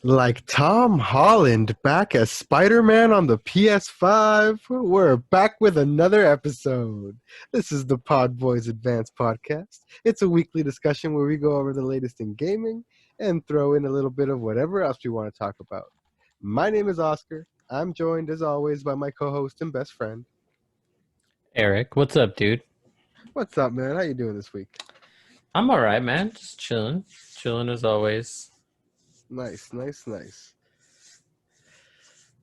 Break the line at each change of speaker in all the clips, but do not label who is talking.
Like Tom Holland back as Spider-Man on the PS5, we're back with another episode. This is the Podboyz Advanced Podcast. It's a weekly discussion where we go over the latest in gaming and throw in a little bit of whatever else we want to talk about. My name is Oscar. I'm joined, as always, by my co-host and best friend.
Eric, what's up, dude?
What's up, man? How you doing this week?
I'm all right, man. Just chilling. Chilling as always.
Nice.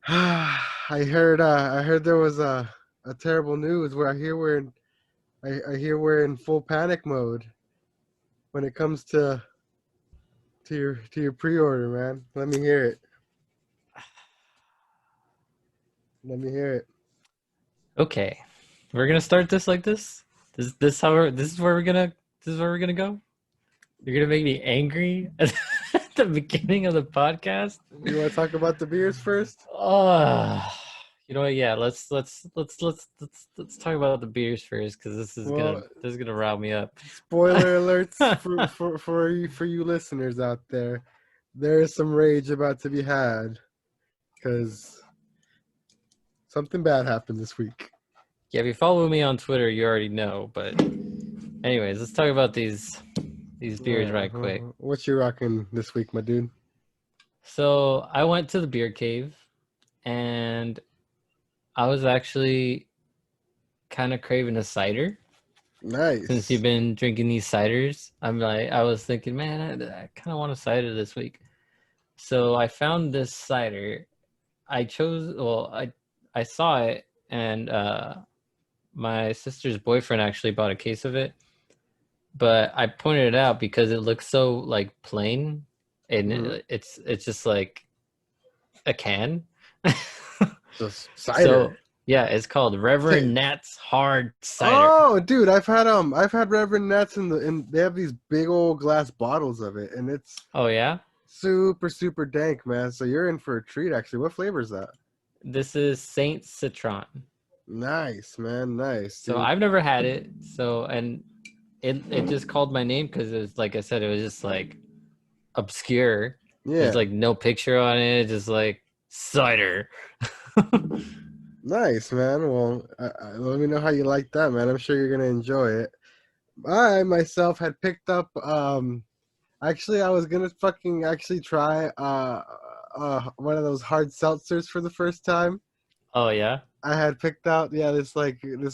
I heard there was a terrible news where I hear we're in full panic mode when it comes to your pre-order, man. Let me hear it. Let me hear it.
Okay. We're gonna start this like this? This is where we're gonna go? You're gonna make me angry at the beginning of the podcast?
You want to talk about the beers first?
Oh, you know what? Yeah, let's talk about the beers first because
Well,
this is gonna rile me up.
spoiler alerts for you listeners out there. There is some rage about to be had because something bad happened this week.
Yeah, if you follow me on Twitter, you already know. But anyways, let's talk about these beers right quick.
What you rocking this week, my dude?
So I went to the beer cave and I was actually kind of craving a cider.
Nice.
Since you've been drinking these ciders, I was thinking, man, I kind of want a cider this week. So I found this cider. I saw it and my sister's boyfriend actually bought a case of it. But I pointed it out because it looks so like plain and it's just like a can.
Just cider.
So yeah, it's called Reverend Nat's Hard Cider.
Oh, dude, I've had Reverend Nats in they have these big old glass bottles of it, and it's
Oh yeah?
super dank, man. So you're in for a treat, actually. What flavor is that?
This is Saint Citron.
Nice, man, nice.
So
Dude.
I've never had it. So and it just called my name because it was like I said, it was just like obscure.
Yeah,
There's like no picture on it, just like cider.
nice, man. Well, let me know how you like that, man. I'm sure you're gonna enjoy it. I myself had picked up. Actually, I was gonna fucking actually try one of those hard seltzers for the first time.
Oh yeah?
I had picked out, yeah, this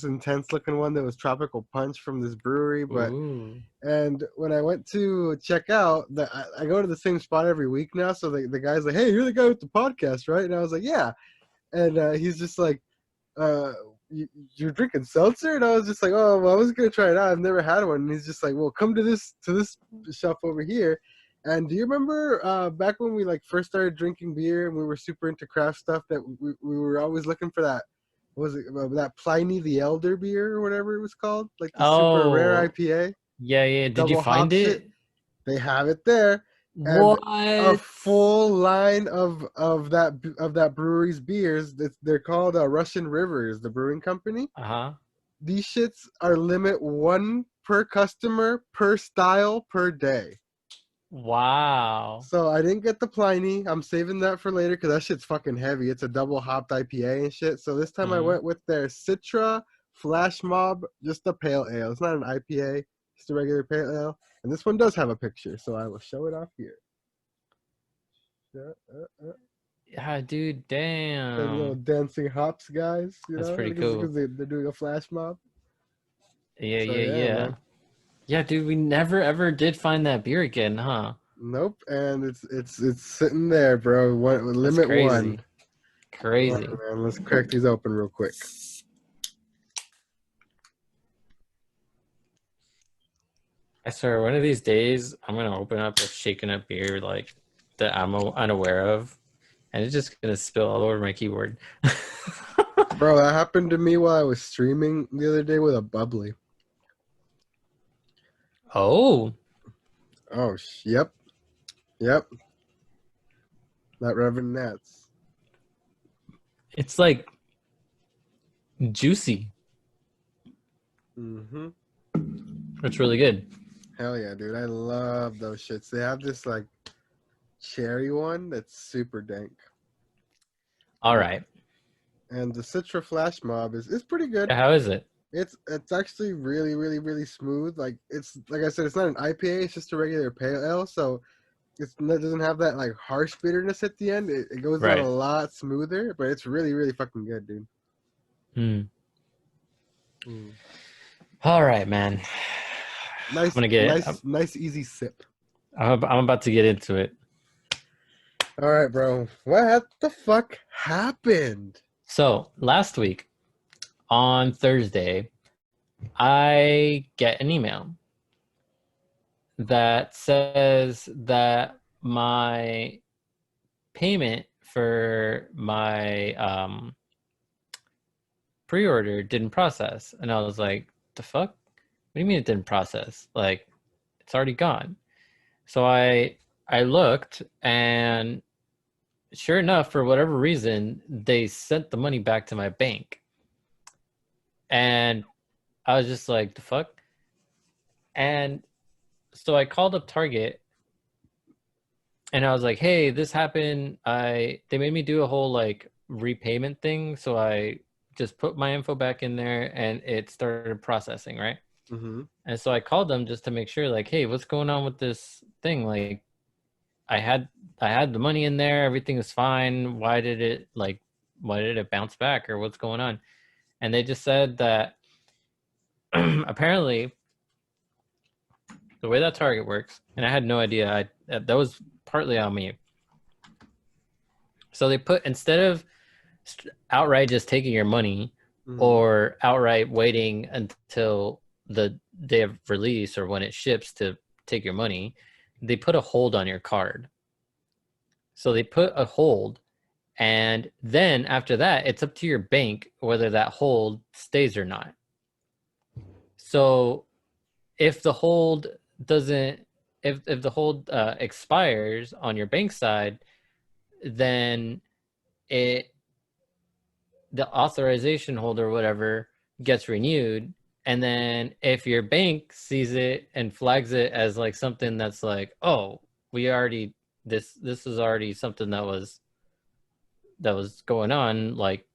intense looking one that was Tropical Punch from this brewery,
Ooh.
and when I went to check out, I go to the same spot every week now, so the guy's like, "Hey, you're the guy with the podcast, right?" And I was like, "Yeah," and he's just like, uh, "You're drinking seltzer?" And I was just like, "Oh, well, I was gonna try it out. I've never had one." And he's just like, "Well, come to this shop over here." And do you remember back when we like first started drinking beer and we were super into craft stuff that we were always looking for that? What was it that Pliny the Elder beer or whatever it was called? Like the super rare
Oh,
IPA,
yeah. Did you
double hop
find
shit.
it?
They have it there, and a
What?
full line of that brewery's beers. They're called Russian Rivers, the brewing company.
Uh-huh.
These shits are limit one per customer per style per day.
Wow.
So I didn't get the Pliny. I'm saving that for later because that shit's fucking heavy. It's a double hopped IPA and shit. So this time I
Hmm.
went with their Citra Flash Mob, just a pale ale. It's not an IPA, just a regular pale ale. And this one does have a picture, so I will show it off here.
Yeah, dude,
The little
damn.
dancing hops guys,
That's pretty
because
cool.
they're doing a flash mob.
Yeah,
So
yeah,
yeah,
yeah.
man.
Yeah, dude, we never ever did find that beer again, huh?
Nope, and it's sitting there, bro.
That's
Limit one.
crazy.
All right,
Crazy.
man. Let's crack these open real quick.
I swear, one of these days, I'm gonna open up a shaken up beer like that I'm unaware of, and it's just gonna spill all over my keyboard.
Bro, that happened to me while I was streaming the other day with a bubbly.
Oh,
Oh, yep. That Reverend Nats.
it's like juicy.
Mm-hmm.
It's really good.
Hell yeah, dude. I love those shits. They have this like cherry one that's super dank.
All right.
And the Citra Flash Mob is pretty good.
How is it?
It's actually really, really, really smooth. Like it's like I said, it's not an IPA. It's just a regular pale ale. So it doesn't have that like harsh bitterness at the end. It goes down
Right.
a lot smoother, but it's really, really fucking good, dude.
Hmm.
Mm.
All right, man. I'm
Nice,
gonna get.
nice, easy sip.
I'm about to get into it.
All right, bro. What the fuck happened?
So last week on Thursday, I get an email that says that my payment for my pre-order didn't process, and I was like, "The fuck? What do you mean it didn't process? Like, it's already gone." So I looked, and sure enough, for whatever reason, they sent the money back to my bank, and I was just like, "The fuck?" And so I called up Target, and I was like, "Hey, this happened. They made me do a whole like repayment thing, so I just put my info back in there, and it started processing, right?"
Mm-hmm.
And so I called them just to make sure, like, "Hey, what's going on with this thing? Like, I had I had the money in there, everything was fine. Why did it bounce back, or what's going on?" And they just said that apparently the way that Target works, and I had no idea. That was partly on me. So they put, instead of outright just taking your money
Mm-hmm.
or outright waiting until the day of release or when it ships to take your money, they put a hold on your card. So they put a hold, and then after that, it's up to your bank whether that hold stays or not. So if the hold doesn't, if the hold expires on your bank side, then it the authorization holder or whatever gets renewed. And then if your bank sees it and flags it as like something that's like, oh, we already this is already something that was going on, like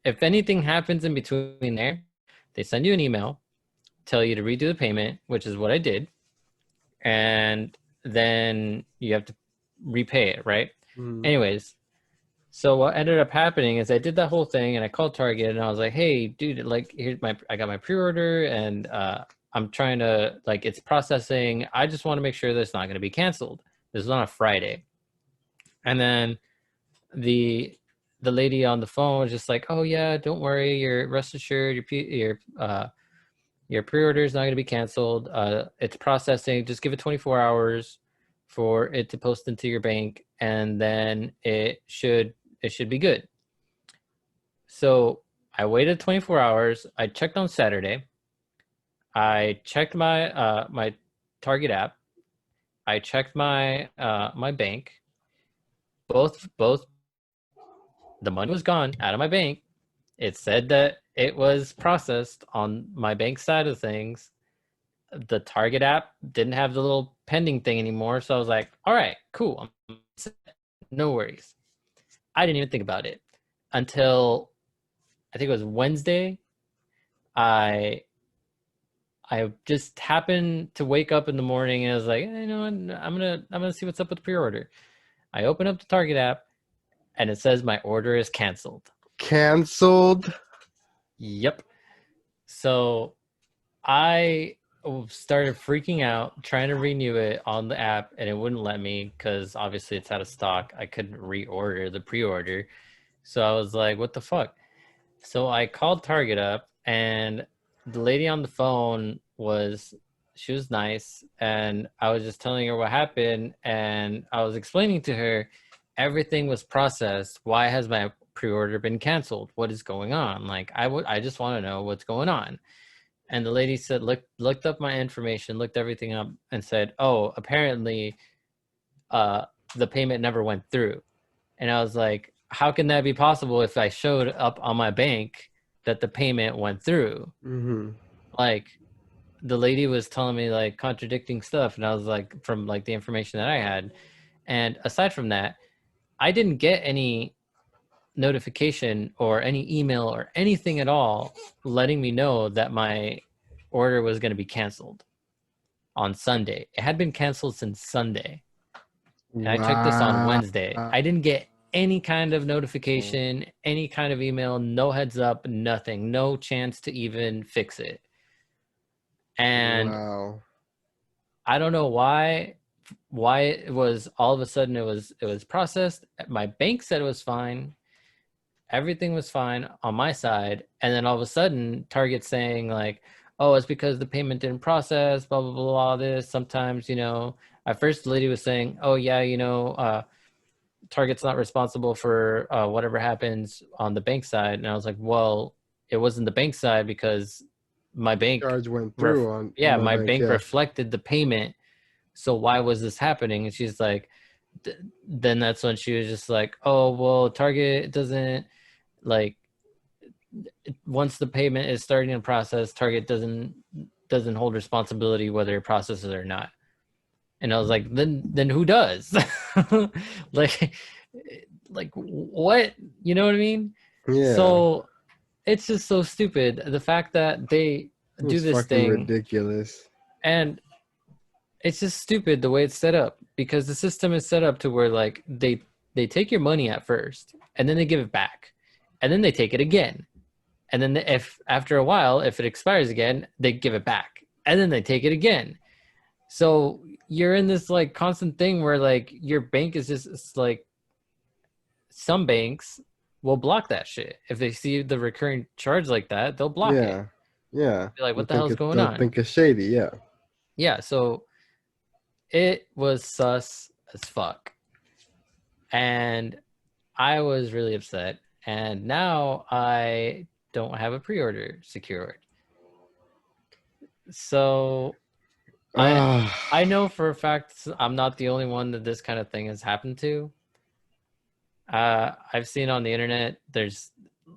if anything happens in between there, they send you an email, tell you to redo the payment, which is what I did, and then you have to repay it, right?
Mm-hmm.
Anyways, so what ended up happening is I did that whole thing, and I called Target, and I was like, "Hey, dude, like I got my pre-order, and I'm trying to, like, it's processing. I just want to make sure that it's not going to be canceled. This is on a Friday." And then the the lady on the phone was just like, "Oh yeah, don't worry. You're rest assured. Your pre-order is not going to be canceled. It's processing. Just give it 24 hours for it to post into your bank, and then it should be good." So I waited 24 hours. I checked on Saturday. I checked my Target app. I checked my bank. Both the money was gone out of my bank. It said that it was processed on my bank side of things. The Target app didn't have the little pending thing anymore, so I was like, "All right, cool. No worries." I didn't even think about it until I think it was Wednesday. I I just happened to wake up in the morning and I was like, you know what? I'm gonna see what's up with the pre-order. I open up the Target app and it says my order is canceled.
Canceled.
Yep. So I started freaking out, trying to renew it on the app, and it wouldn't let me because obviously it's out of stock. I couldn't reorder the pre-order. So I was like, what the fuck? So I called Target up, and the lady on the phone she was nice, and I was just telling her what happened, and I was explaining to her everything was processed. Why has my pre-order been canceled? What is going on? Like I just want to know what's going on. And the lady said, looked up my information, looked everything up, and said, "Oh, apparently, uh, the payment never went through." And I was like, "How can that be possible if I showed up on my bank that the payment went through?"
Mm-hmm.
Like the lady was telling me like contradicting stuff, and I was like, from like the information that I had, And aside from that, I didn't get any notification or any email or anything at all letting me know that my order was going to be canceled on Sunday. It had been canceled since Sunday. And I checked this on
Wow.
Wednesday. I didn't get any kind of notification, any kind of email, no heads up, nothing, no chance to even fix it. And
Wow.
I don't know why it was all of a sudden it was processed. My bank said it was fine. Everything was fine on my side, and then all of a sudden Target saying like, oh, it's because the payment didn't process, blah blah blah, all this. Sometimes, at first the lady was saying, oh yeah, Target's not responsible for whatever happens on the bank side. And I was like, well, it wasn't the bank side because my bank
Charge went through on my
my
bank,
bank
yeah.
reflected the payment. So why was this happening? And she's like, then that's when she was just like, oh, well, Target doesn't, like, once the payment is starting to process, Target doesn't hold responsibility whether it processes or not. And I was like, then who does? like what? You know what I mean?
Yeah.
So it's just so stupid. The fact that they do this
fucking
thing,
ridiculous.
and it's just stupid the way it's set up, because the system is set up to where like they take your money at first and then they give it back, and then they take it again, and then if after a while, if it expires again, they give it back, and then they take it again. So you're in this like constant thing where like your bank is just, it's like, some banks will block that shit. If they see the recurring charge like that, they'll block it.
Yeah.
Be like, what the hell's going
They'll
on?
think it's shady, yeah.
Yeah, so it was sus as fuck. And I was really upset. And now I don't have a pre-order secured. So I know for a fact I'm not the only one that this kind of thing has happened to. I've seen on the internet, there's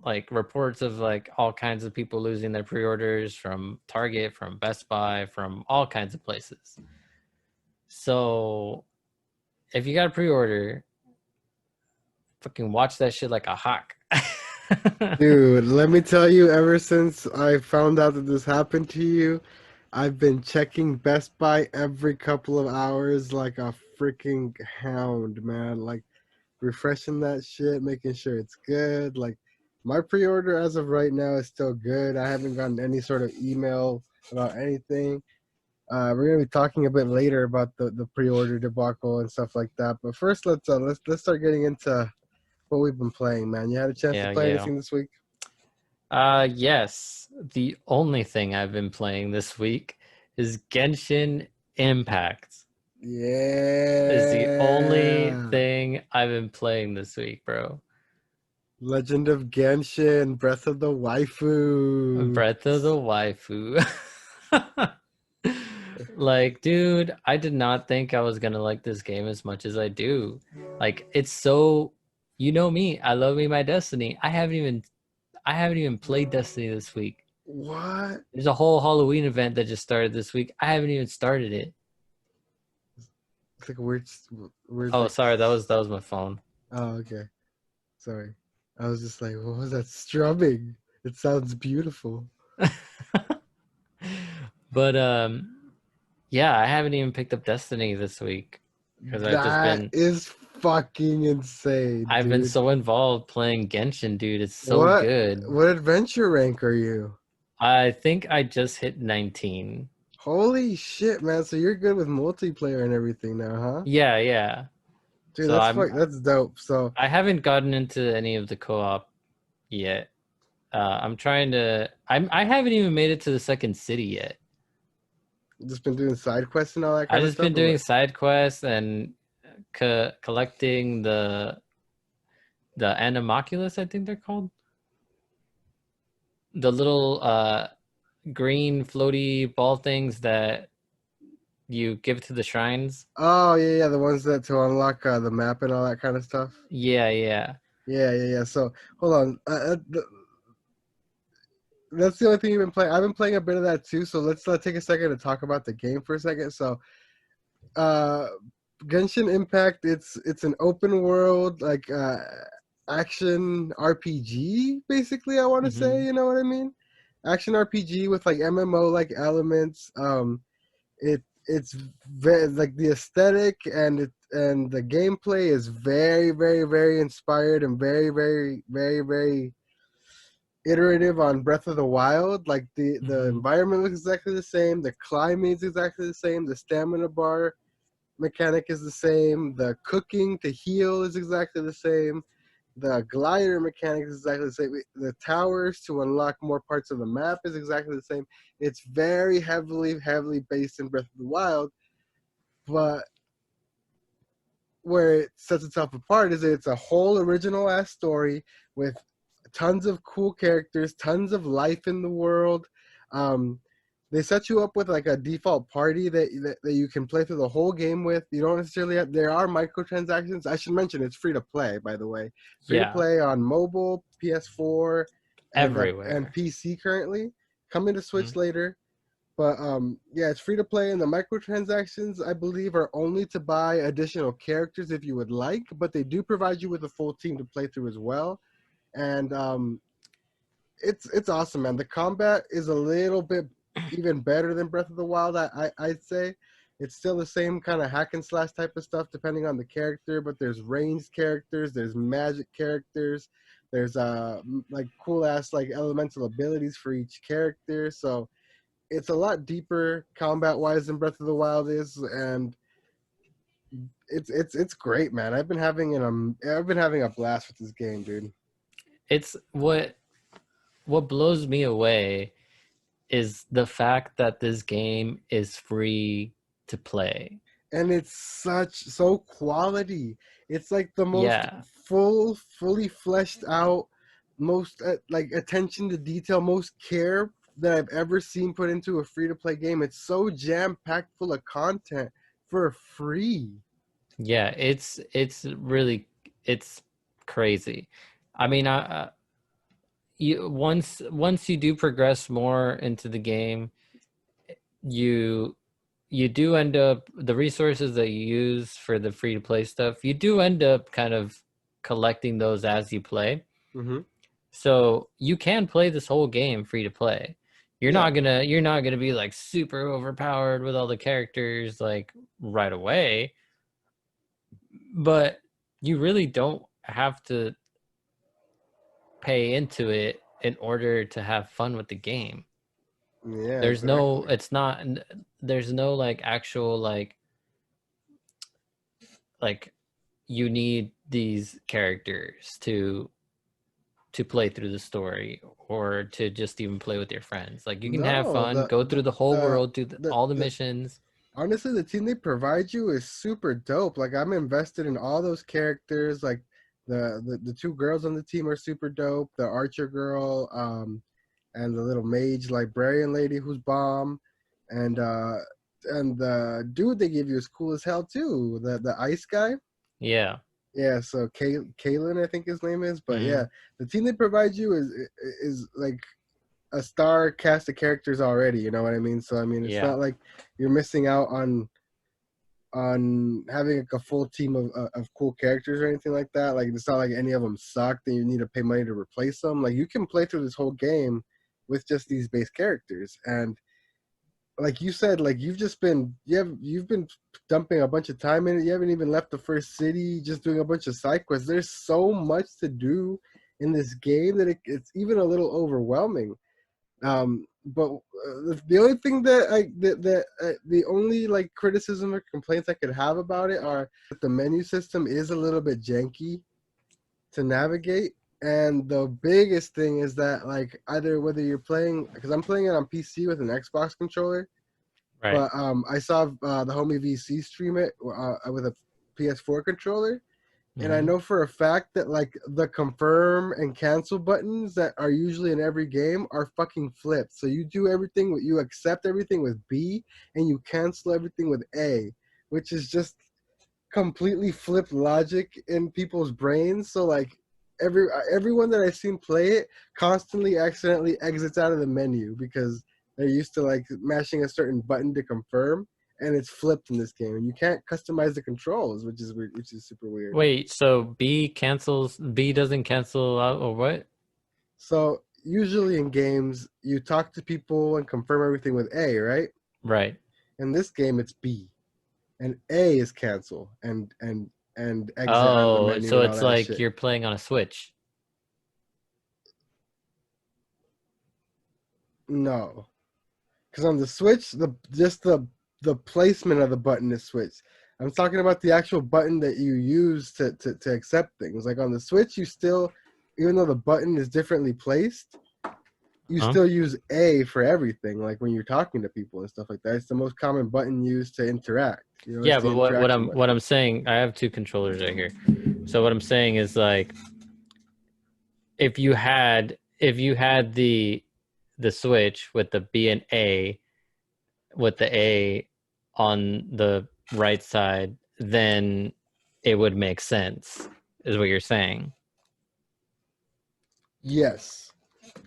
like reports of like all kinds of people losing their pre-orders from Target, from Best Buy, from all kinds of places. So if you got a pre-order, fucking watch that shit like a hawk.
Dude, let me tell you, ever since I found out that this happened to you, I've been checking Best Buy every couple of hours like a freaking hound, man. Like refreshing that shit, making sure it's good. Like my pre-order as of right now is still good. I haven't gotten any sort of email about anything. We're gonna be talking a bit later about the pre-order debacle and stuff like that. But first, let's start getting into what we've been playing, man. You had a chance to play anything this week?
Yes. The only thing I've been playing this week is Genshin Impact.
Yeah.
Is the only thing I've been playing this week, bro.
Legend of Genshin, Breath of the Waifu.
Breath of the Waifu. Like, dude, I did not think I was gonna like this game as much as I do. Like, it's so, you know me, I love me my Destiny. I haven't even played Destiny this week.
What?
There's a whole Halloween event that just started this week. I haven't even started it.
It's like a weird.
Oh, sorry, that was my phone.
Oh, okay. Sorry. I was just like, what was that strumming? It sounds beautiful.
But yeah, I haven't even picked up Destiny this week because
That is fucking insane.
I've
dude.
been so involved playing Genshin, dude. It's so good.
What adventure rank are you?
I think I just hit 19.
Holy shit, man! So you're good with multiplayer and everything now, huh?
Yeah.
Dude,
so
that's dope. So
I haven't gotten into any of the co-op yet. I'm trying to. I haven't even made it to the second city yet.
Just been doing side quests and all that kind
I
of
just
stuff.
been doing side quests and collecting the Animoculus, I think they're called. The little green floaty ball things that you give to the shrines.
Oh yeah, the ones that to unlock the map and all that kind of stuff.
Yeah.
So hold on, that's the only thing you've been playing. I've been playing a bit of that too. So let's take a second to talk about the game for a second. So, Genshin Impact. It's an open world like action RPG. Basically, I want to say.
Hmm.
You know what I mean? Action RPG with like MMO like elements. It's very like the aesthetic and the gameplay is very very very inspired and very very very very iterative on Breath of the Wild. Like the
Hmm.
environment looks exactly the same, the climate is exactly the same, the stamina bar mechanic is the same, the cooking to heal is exactly the same, the glider mechanic is exactly the same, the towers to unlock more parts of the map is exactly the same. It's very heavily based in Breath of the Wild, but where it sets itself apart is that it's a whole original ass story with tons of cool characters, tons of life in the world. Um, they set you up with like a default party that you can play through the whole game with. You don't necessarily have, there are microtransactions. I should mention it's free to play, by the way. Free to
Yeah,
play on mobile, PS4, and
everywhere.
PC currently. Coming to
Mhm.
Switch later. But yeah, it's free to play, and the microtransactions I believe are only to buy additional characters if you would like. But they do provide you with a full team to play through as well, and it's awesome, man. The combat is a little bit even better than Breath of the Wild. I'd say it's still the same kind of hack and slash type of stuff depending on the character, but there's ranged characters, there's magic characters, there's like cool ass like elemental abilities for each character, so it's a lot deeper combat wise than Breath of the Wild is, and it's great, man. I've been having a blast with this game, dude.
It's what blows me away is the fact that this game is free to play.
And it's so quality. It's like the most
Yeah.
fully fleshed out, most like attention to detail, most care that I've ever seen put into a free to play game. It's so jam packed full of content for free.
Yeah, it's really it's crazy. I mean, you once you do progress more into the game, you you do end up the resources that you use for the free to play stuff, you do end up kind of collecting those as you play.
Hmm.
So you can play this whole game free to play.
Yeah.
You're not gonna be like super overpowered with all the characters like right away, but you really don't have to pay into it in order to have fun with the game.
Yeah.
There's no,
Exactly.
it's not, there's no like actual like you need these characters to play through the story or to just even play with your friends. Like you can have
No,
fun, go through the whole world, do all the
the
missions.
honestly, the team they provide you is super dope. Like I'm invested in all those characters. Like the two girls on the team are super dope. The archer girl, and the little mage librarian lady who's bomb, and the dude they give you is cool as hell too. The ice guy.
Yeah.
Yeah, so Kalen, I think his name is. But
Hmm.
yeah, the team they provide you is like a star cast of characters already. You know what I mean? So I mean, it's
Yeah.
not like you're missing out on having like a full team of cool characters or anything like that. Like it's not like any of them suck and you need to pay money to replace them. Like you can play through this whole game with just these base characters. And like you said, like you've been dumping a bunch of time in it. You haven't even left the first city, just doing a bunch of side quests. There's so much to do in this game that it's even a little overwhelming. But the only thing the only like criticism or complaints I could have about it are that the menu system is a little bit janky to navigate. And the biggest thing is that like either whether you're playing, because I'm playing it on PC with an Xbox controller,
Right.
but I saw the homie VC stream it with a PS4 controller, and I
Hmm.
know for a fact that like the confirm and cancel buttons that are usually in every game are fucking flipped. So you do everything with you accept everything with B and you cancel everything with A, which is just completely flipped logic in people's brains. So like everyone that I've seen play it constantly accidentally exits out of the menu because they're used to like mashing a certain button to confirm, and it's flipped in this game, and you can't customize the controls, which is weird, which is super weird.
Wait, so B doesn't cancel out or what?
So usually in games, you talk to people and confirm everything with A, right?
Right.
In this game, it's B, and A is cancel and exit out of the
Oh,
menu
so
and all
it's
that
like
shit.
you're playing on a Switch.
No, because on the Switch, the placement of the button is switched. I'm talking about the actual button that you use to accept things. Like on the Switch, you still, even though the button is differently placed, you
Huh?
still use A for everything. Like when you're talking to people and stuff like that, it's the most common button used to interact. You know, it's
Yeah,
the
but what
interaction
I'm
button.
what I'm saying, I have two controllers right here. So what I'm saying is like if you had the Switch with the B and A with the A on the right side, then it would make sense, is what you're saying.
Yes.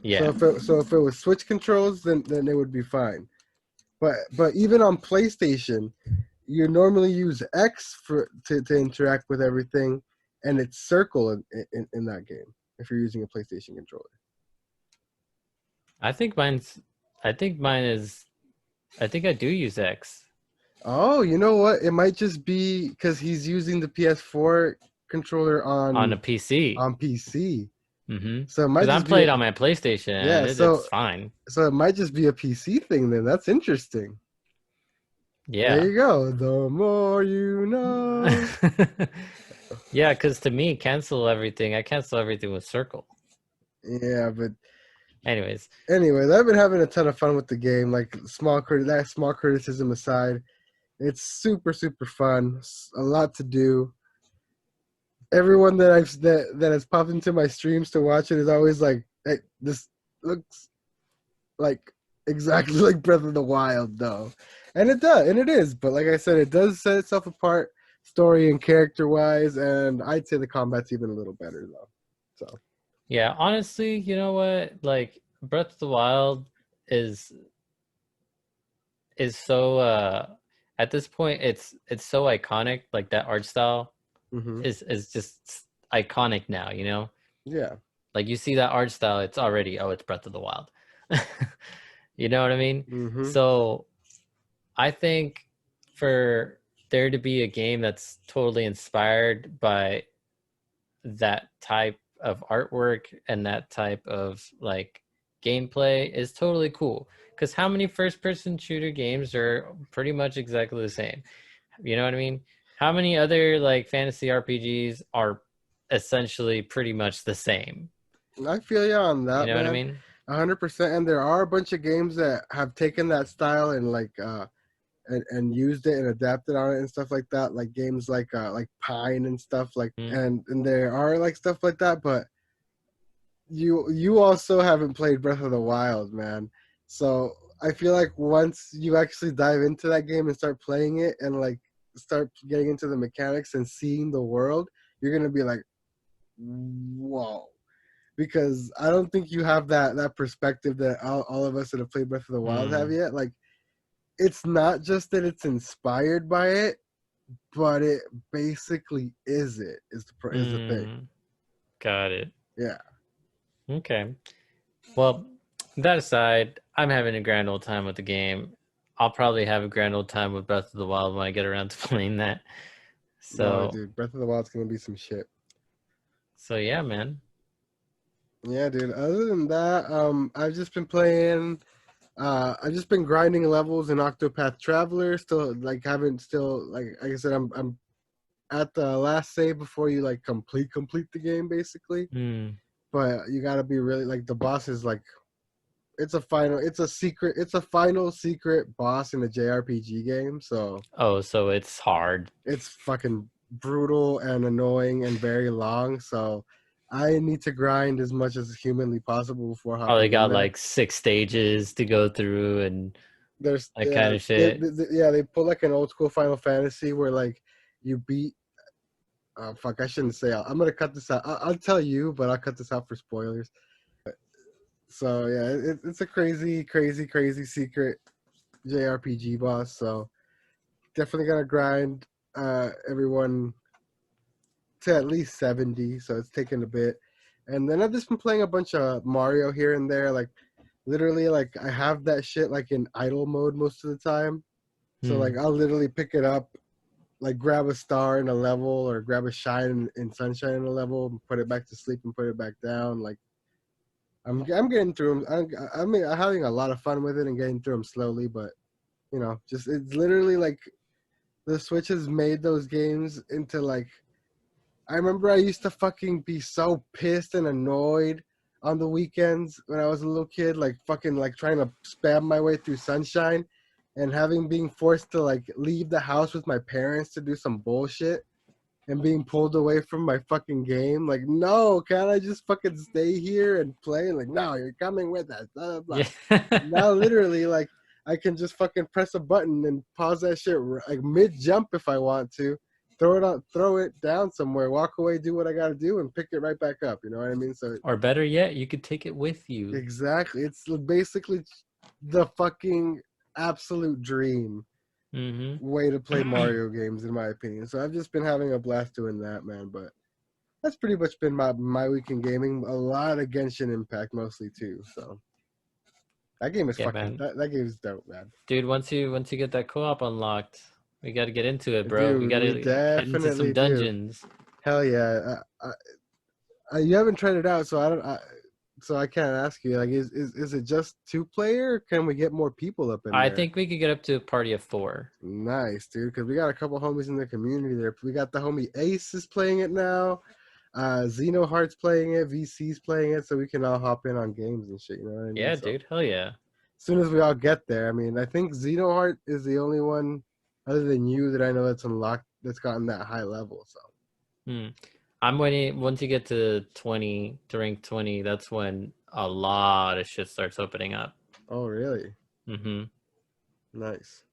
Yeah.
So if it was Switch controls, then it would be fine. But even on PlayStation, you normally use X to interact with everything, and it's circle in that game if you're using a PlayStation controller.
I think mine's I think mine is I think I do use X
Oh, you know what? It might just be because he's using the PS4 controller
on a PC.
on PC.
Mm-hmm.
So it might
Because I'm
just be
playing on my PlayStation
yeah.
and it's fine.
So it might just be a PC thing then. That's interesting. There
Yeah.
you go. The more you know.
Yeah, because to me, I cancel everything with circle.
Yeah, but
Anyways,
anyways, I've been having a ton of fun with the game. Like that small criticism aside, it's super fun. A lot to do. Everyone that has popped into my streams to watch it is always like, "Hey, this looks like exactly like Breath of the Wild, though," and it does, and it is. But like I said, it does set itself apart, story and character wise, and I'd say the combat's even a little better though. So
yeah, honestly, you know what? Like Breath of the Wild is is so at this point it's so iconic, like that art style
hmm
is just iconic now, you know?
yeah,
Like you see that art style, it's already, oh, it's Breath of the Wild. You know what I mean?
hmm
So I think for there to be a game that's totally inspired by that type of artwork and that type of like gameplay is totally cool. Because how many first person shooter games are pretty much exactly the same? You know what I mean? How many other like fantasy RPGs are essentially pretty much the same?
I feel you on
You
that,
know what I
man.
mean?
100%. And there are a bunch of games that have taken that style and and used it and adapted on it and stuff like that. Like games like Pine and stuff like
Mm.
and there are like stuff like that. But you also haven't played Breath of the Wild, man. So I feel like once you actually dive into that game and start playing it and like start getting into the mechanics and seeing the world, you're gonna be like, whoa. Because I don't think you have that perspective that all of us that have played Breath of the Wild have
Mm.
yet. Like it's not just that it's inspired by it, but it basically is the thing.
Mm. Got it.
Yeah.
Okay. Well, that aside, I'm having a grand old time with the game. I'll probably have a grand old time with Breath of the Wild when I get around to playing that.
No,
So,
dude, Breath of the Wild's gonna be some shit.
so yeah, man.
Yeah, dude. Other than that, I've just been playing. I've just been grinding levels in Octopath Traveler. Still, like, haven't still like I said, I'm at the last save before you like complete the game, basically.
Hmm.
But you gotta be really like the boss is like it's a final secret boss in a JRPG game, so
Oh, so it's hard.
it's fucking brutal and annoying and very long, so I need to grind as much as humanly possible before
Probably
hopping in
got
there.
like 6 stages to go through and
There's
that kind of shit.
yeah, they pull like an old school Final Fantasy where like you beat fuck, I shouldn't say. I'm gonna cut this out. I'll tell you, but I'll cut this out for spoilers. So yeah, it's a crazy secret JRPG boss. So definitely gonna grind everyone to at least 70, so it's taken a bit. And then I've just been playing a bunch of Mario here and there, like literally like I have that shit like in idle mode most of the time. So like I'll literally pick it up, like grab a star in a level or grab a shine in sunshine in a level, and put it back to sleep and put it back down. Like I'm getting through them. I'm having a lot of fun with it and getting through them slowly, but you know, just it's literally like the Switch has made those games into like I remember I used to fucking be so pissed and annoyed on the weekends when I was a little kid, like fucking like trying to spam my way through Sunshine and having being forced to like leave the house with my parents to do some bullshit and being pulled away from my fucking game. Like, no, can't I just fucking stay here and play? Like, no, you're coming with us. Blah, blah, blah. Now,
Yeah.
literally, like, I can just fucking press a button and pause that shit like mid jump if I want to. Throw it down somewhere, walk away, do what I gotta do, and pick it right back up. You know what I mean? So
Or better yet, you could take it with you.
exactly, it's basically the fucking absolute dream way to play Mario games, in my opinion. So I've just been having a blast doing that, man. But that's pretty much been my week in gaming. A lot of Genshin Impact, mostly too. So that game is
Yeah,
fucking
man.
that game is dope, man.
Dude, once you get that co-op unlocked, we got to get into it, bro. We
Dude,
got
we
to head into some
definitely do.
dungeons.
Hell yeah. You haven't tried it out, so I don't. So I can't ask you. Like, is it just 2 player? Or can we get more people up in
I
there?
think we could get up to a party of 4.
Nice, dude. Because we got a couple homies in the community there. We got the homie Ace is playing it now. Xenoheart's playing it. VC's playing it, so we can all hop in on games and shit. You know what I mean?
Yeah,
So
dude. Hell yeah.
as soon as we all get there, I mean, I think Xenoheart is the only one other than you that I know that's unlocked that's gotten that high level. So
Hmm. I'm waiting. Once you get to 20, to rank 20, that's when a lot of shit starts opening up.
oh really?
Mm-hmm.
Nice.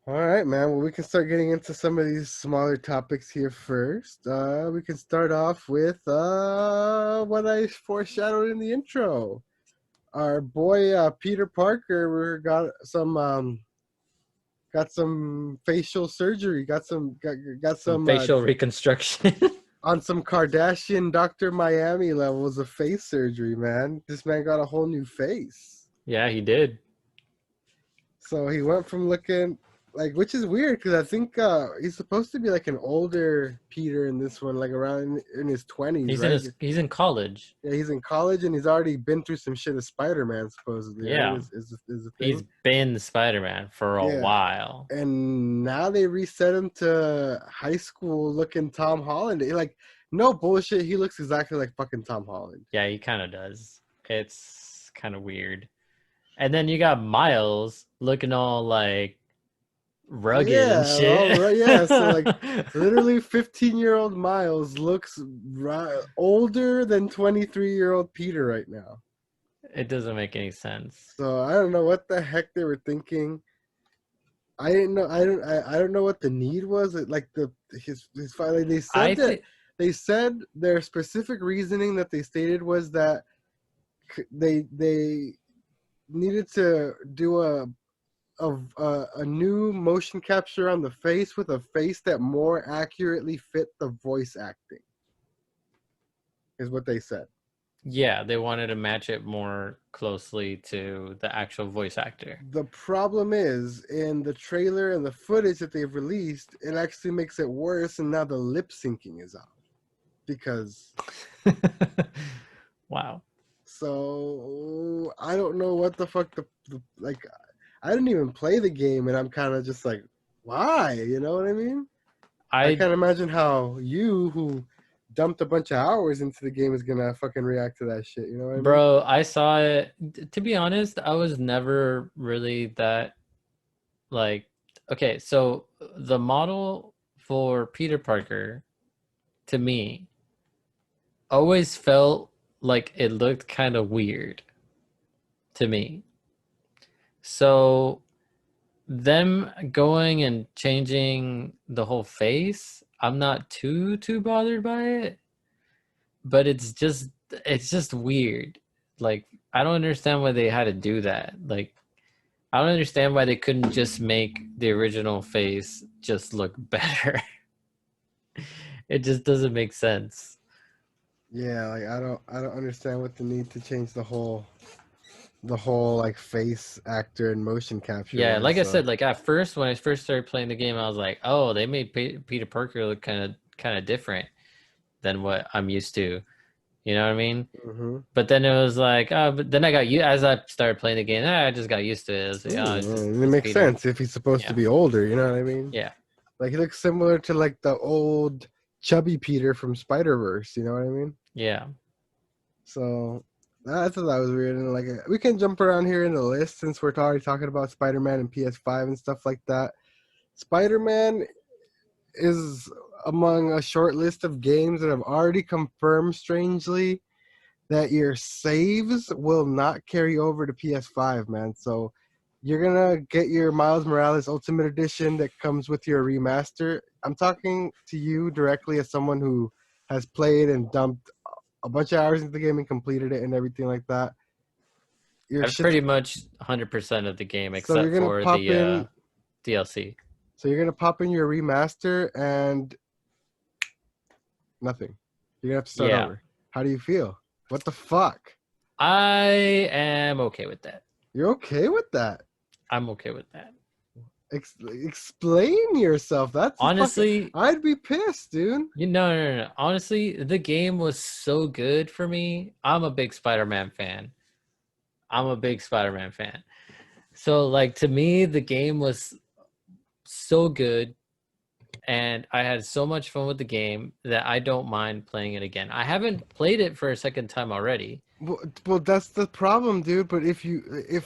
All right, man. Well, we can start getting into some of these smaller topics here first. We can start off with what I foreshadowed in the intro. Our boy Peter Parker got some facial surgery, got
Some
some
facial reconstruction.
on some Kardashian Dr. Miami levels of face surgery, man. This man got a whole new face.
Yeah, he did.
So he went from looking like, which is weird because I think he's supposed to be like an older Peter in this one, like around in his 20s, right?
He's in college.
Yeah, he's in college and he's already been through some shit as Spider-Man, supposedly, right?
Yeah.
Is the
He's
thing.
been Spider-Man for a
Yeah.
while.
And now they reset him to high school looking Tom Holland. Like, no bullshit, he looks exactly like fucking Tom Holland.
Yeah, he kind of does. It's kind of weird. And then you got Miles looking all like rugged and
Yeah,
shit.
all right, yeah. So like, literally, 15-year-old Miles looks older than 23-year-old Peter right now.
It doesn't make any sense.
So I don't know what the heck they were thinking. I didn't know. I don't know what the need was. Like his like they said that they said their specific reasoning that they stated was that they needed to do a new motion capture on the face with a face that more accurately fit the voice acting, is what they said.
Yeah, they wanted to match it more closely to the actual voice actor.
The problem is, in the trailer and the footage that they've released, it actually makes it worse, and now the lip syncing is off. Because
wow.
So I don't know what the fuck like. I didn't even play the game, and I'm kind of just like, why? You know what I mean? I can't imagine how you, who dumped a bunch of hours into the game, is gonna fucking react to that shit. You know what I mean?
Bro, I saw it. To be honest, I was never really that like. Okay, so the model for Peter Parker, to me, always felt like it looked kind of weird to me. So them going and changing the whole face, I'm not too bothered by it, but it's just weird. Like, I don't understand why they had to do that. Like, I don't understand why they couldn't just make the original face just look better. It just doesn't make sense.
Yeah, like I don't understand what the need to change the whole like face actor and motion capture
Yeah,
was.
like I
So
said, like at first when I first started playing the game, I was like, "Oh, they made Peter Parker look kind of different than what I'm used to." You know what I mean?
hmm
But then it was like, oh, but then I got you as I started playing the game, I just got used to it. I was like, oh,
it
it's
makes
Peter.
sense if he's supposed to
Yeah,
be older. You know what I mean?
yeah.
Like he looks similar to like the old chubby Peter from Spider Verse. You know what I mean?
Yeah.
So I thought that was weird. And like we can jump around here in the list since we're already talking about Spider Man and PS5 and stuff like that. Spider Man is among a short list of games that have already confirmed, strangely, that your saves will not carry over to PS5, man. So you're gonna get your Miles Morales Ultimate Edition that comes with your remaster. I'm talking to you directly as someone who has played and dumped a bunch of hours into the game and completed it and everything like that. Your
I've
shit's
pretty much 100% of the game
so you're
except
gonna
for
pop
the
in.
DLC.
So you're gonna pop in your remaster and nothing. You're gonna have to start
Yeah.
over. How do you feel? What the fuck?
I am okay with that.
You're okay with that?
I'm okay with that.
Explain yourself. That's a fucking.
Honestly,
I'd be pissed, dude.
no. Honestly, the game was so good for me. I'm a big Spider-Man fan. I'm a big Spider-Man fan. So like to me, the game was so good and I had so much fun with the game that I don't mind playing it again. I haven't played it for a second time already.
Well, that's the problem, dude. But if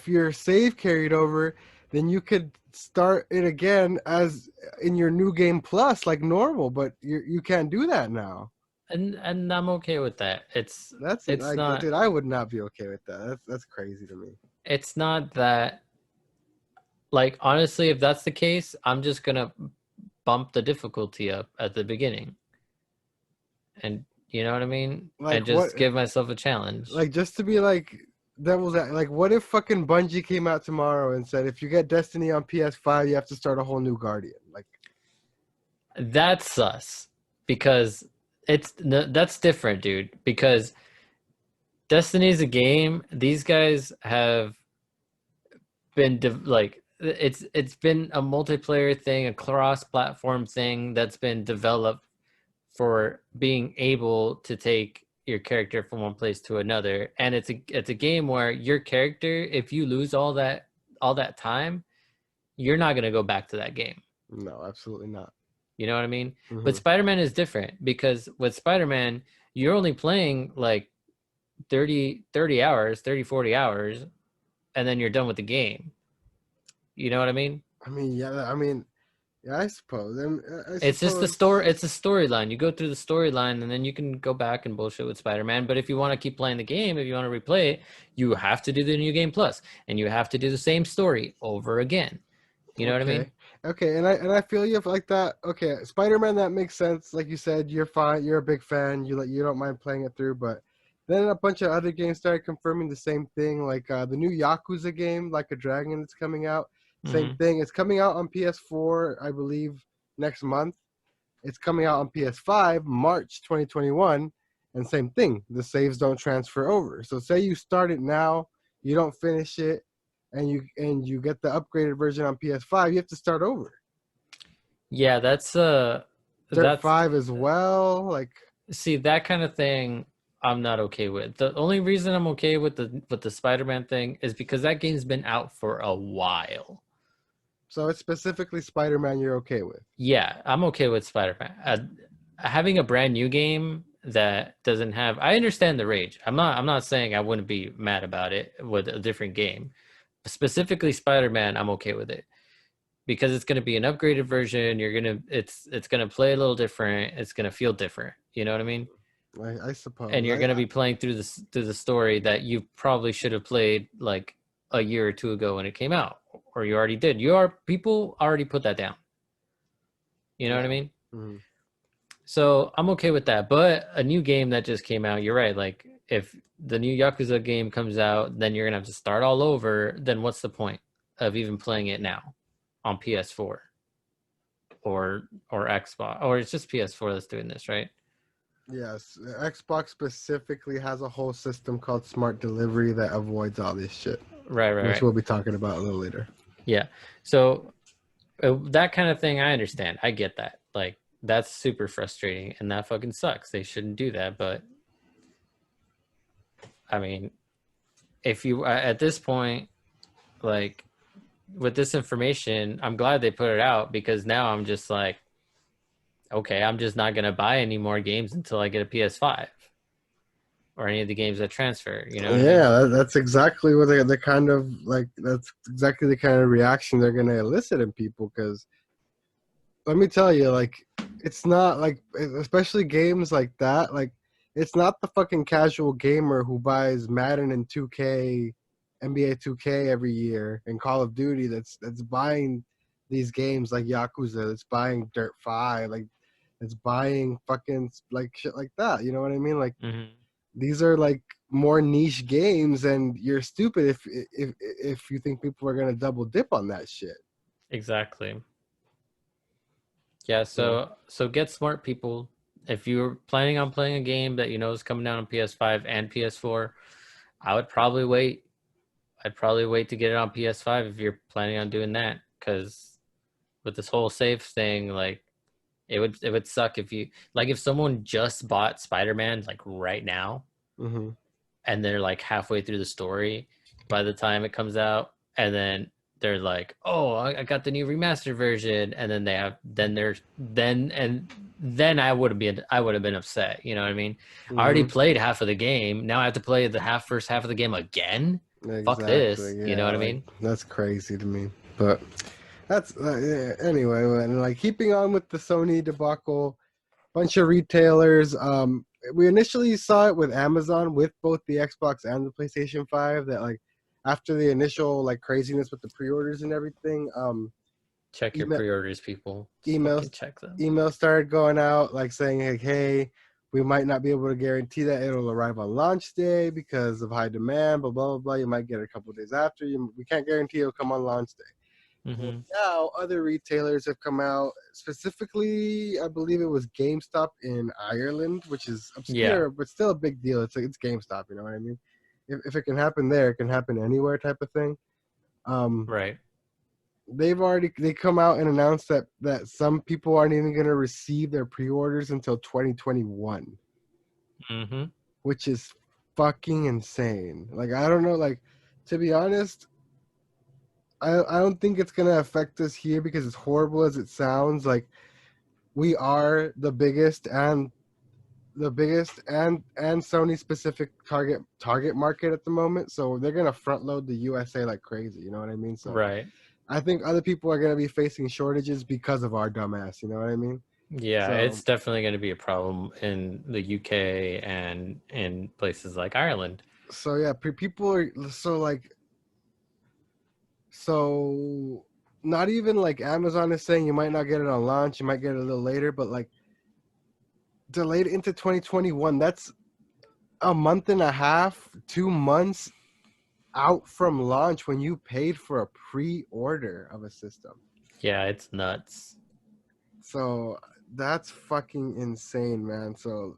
your save carried over, then you could start it again as in your new game plus like normal. But you can't do that now.
And I'm okay with that.
That's
It's
like,
not
dude, I would not be okay with that. That's crazy to me.
it's not that like honestly if that's the case, I'm just going to bump the difficulty up at the beginning. And you know what I mean? And
Like what?
just give myself a challenge.
Like just to be like devil's like, what if fucking Bungie came out tomorrow and said if you get Destiny on PS5, you have to start a whole new Guardian? Like,
That's sus because that's different, dude, because Destiny's a game. These guys have been like it's been a multiplayer thing, a cross-platform thing that's been developed for being able to take your character from one place to another. And it's a game where your character, if you lose all that time, you're not gonna go back to that game.
no, absolutely not.
You know what I mean? But
hmm
Spider-Man is different because with Spider-Man, you're only playing like 30 hours, 30, 40 hours, and then you're done with the game. You know what I mean?
I mean, yeah, I mean, yeah, I suppose. I
It's just the
suppose.
story. It's a storyline. You go through the storyline, and then you can go back and bullshit with Spider-Man. But if you want to keep playing the game, if you want to replay it, you have to do the new game plus, and you have to do the same story over again. You know what I mean?
Okay. Okay, and I feel you like that. Okay, Spider-Man, that makes sense. Like you said, you're fine. You're a big fan. You don't mind playing it through, but then a bunch of other games started confirming the same thing. Like the new Yakuza game, like a Dragon, that's coming out. Same
Hmm.
thing. It's coming out on PS4, I believe, next month. It's coming out on PS5 March 2021, and same thing. The saves don't transfer over. So say you start it now, you don't finish it, and you get the upgraded version on PS5, you have to start over.
Yeah,
Dirt
that's
5 as well. Like,
see that kind of thing. I'm not okay with. The only reason I'm okay with the Spider-Man thing is because that game's been out for a while.
so it's specifically Spider-Man you're okay with.
Yeah, I'm okay with Spider-Man. Having a brand new game that doesn't have, I understand the rage. I'm not saying I wouldn't be mad about it with a different game. Specifically Spider-Man, I'm okay with it because it's going to be an upgraded version. It's going to play a little different. It's going to feel different. You know what I mean?
I suppose.
And you're going to be playing through the story that you probably should have played like a year or two ago when it came out, or you already did. People already put that down. You know what I
Yeah.
mean?
Mhm.
So I'm okay with that. But a new game that just came out, you're right. Like if the new Yakuza game comes out, then you're gonna have to start all over. Then what's the point? of even playing it now on PS4 or Xbox, or it's just PS4 that's doing this, right?
Yes, Xbox specifically has a whole system called Smart Delivery that avoids all this shit, which
Right.
we'll be talking about a little later.
Yeah. So that kind of thing, I understand. I get that. Like, that's super frustrating, and that fucking sucks. They shouldn't do that. But I mean, if you at this point, like with this information, I'm glad they put it out, because now I'm just like, okay, I'm just not gonna buy any more games until I get a PS5 or any of the games that transfer. You know what I mean?
Yeah, that's exactly what the kind of like that's exactly the kind of reaction they're gonna elicit in people. Because let me tell you, like, it's not like, especially games like that, like, it's not the fucking casual gamer who buys Madden and 2K, NBA 2K every year, and Call of Duty that's buying these games like Yakuza, that's buying Dirt 5, like, that's buying fucking like shit like that. You know what I mean? Like,
Mm-hmm.
these are like more niche games, and you're stupid if you think people are gonna double dip on that shit.
Exactly. Yeah.
So
So get smart, people. If you're planning on playing a game that you know is coming out on PS5 and PS4, I would probably wait. I'd probably wait to get it on PS5 if you're planning on doing that, because with this whole save thing, like it would suck if you, like, if someone just bought Spider-Man like right now
hmm
and they're like halfway through the story by the time it comes out, and then they're like, oh, I got the new remastered version, and then they have then there's then I would have been upset. You know what I mean? I already
hmm
played half of the game. Now I have to play the first half of the game again. Fuck this.
exactly,
You know
yeah,
what I
like,
mean?
that's crazy to me. But that's yeah, anyway, and like keeping on with the Sony debacle, bunch of retailers. We initially saw it with Amazon with both the Xbox and the PlayStation 5, that like after the initial like craziness with the pre-orders and everything,
Check your
email
pre-orders, people. Just fucking
emails
check them.
emails started going out like saying, like, hey, we might not be able to guarantee that it'll arrive on launch day because of high demand, blah blah blah. You might get it a couple of days after. We can't guarantee it'll come on launch day. Well,
Hmm.
now other retailers have come out. Specifically, I believe it was GameStop in Ireland, which is
Yeah.
obscure but still a big deal. It's like, it's GameStop, you know what I mean? If it can happen there, it can happen anywhere, type of thing. Um,
Right.
they come out and announced that some people aren't even going to receive their pre-orders until 2021,
Hmm.
which is fucking insane. Like, I don't know, like, to be honest, I don't think it's going to affect us here, because as horrible as it sounds, like, we are the biggest and Sony specific target market at the moment, so they're going to front load the USA like crazy, you know what I mean? So
Right.
I think other people are going to be facing shortages because of our dumbass. You know what I mean?
Yeah,
So,
it's definitely going to be a problem in the UK and in places like Ireland.
so yeah, people are so not even like Amazon is saying you might not get it on launch, you might get it a little later, but like delayed into 2021. That's a month and a half, 2 months out from launch when you paid for a pre-order of a system.
Yeah, it's nuts.
So that's fucking insane, man. So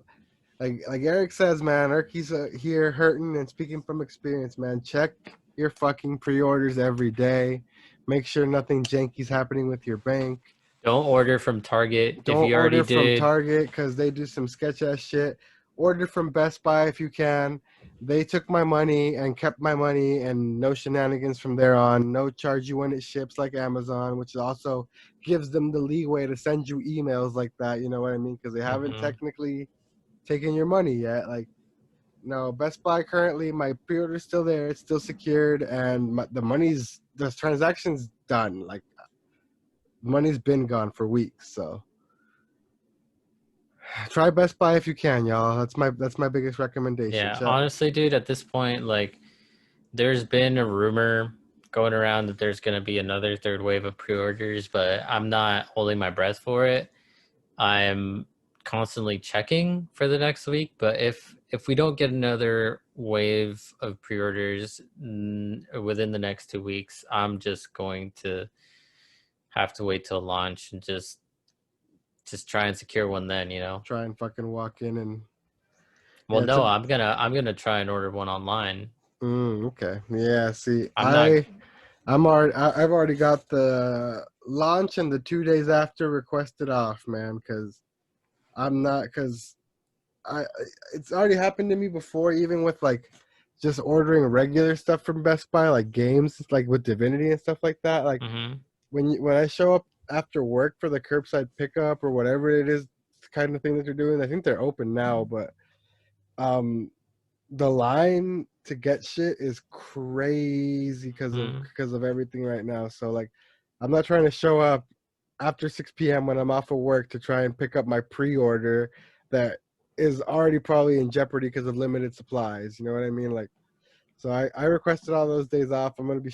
like Eric says, man, Erky's here hurting and speaking from experience, man. Check your fucking pre-orders every day. Make sure nothing janky's happening with your bank.
Don't order from Target if
Don't
you already
order from
did.
Target because they do some sketch ass shit. Order from Best Buy if you can. They took my money and kept my money, and no shenanigans from there on. No charge you when it ships like Amazon, which also gives them the leeway to send you emails like that. You know what I mean? Because they haven't
Hmm.
technically taken your money yet. Like, no, Best Buy currently, my pre-order's still there. It's still secured, and the transaction's done. Like, money's been gone for weeks. So try Best Buy if you can, y'all. That's my biggest recommendation.
Yeah, honestly, dude, at this point, like, there's been a rumor going around that there's going to be another third wave of pre-orders, but I'm not holding my breath for it. I'm constantly checking for the next week, but if we don't get another wave of pre-orders within the next 2 weeks, I'm just going to have to wait till launch and just try and secure one then, you know.
Try and fucking walk in and
Well,
yeah,
no, I'm gonna try and order one online.
okay. Yeah, see,
I'm not.
I've already got the launch and the 2 days after requested off, man, because I'm not because I it's already happened to me before, even with like just ordering regular stuff from Best Buy, like games, like with Divinity and stuff like that. Like
Mm-hmm.
when I show up after work for the curbside pickup or whatever it is kind of thing that they're doing, I think they're open now, but um the line to get shit is crazy because of everything right now. So like, I'm not trying to show up after 6 p.m. when I'm off of work to try and pick up my pre-order that is already probably in jeopardy because of limited supplies. You know what I mean? Like, so I requested all those days off. I'm gonna be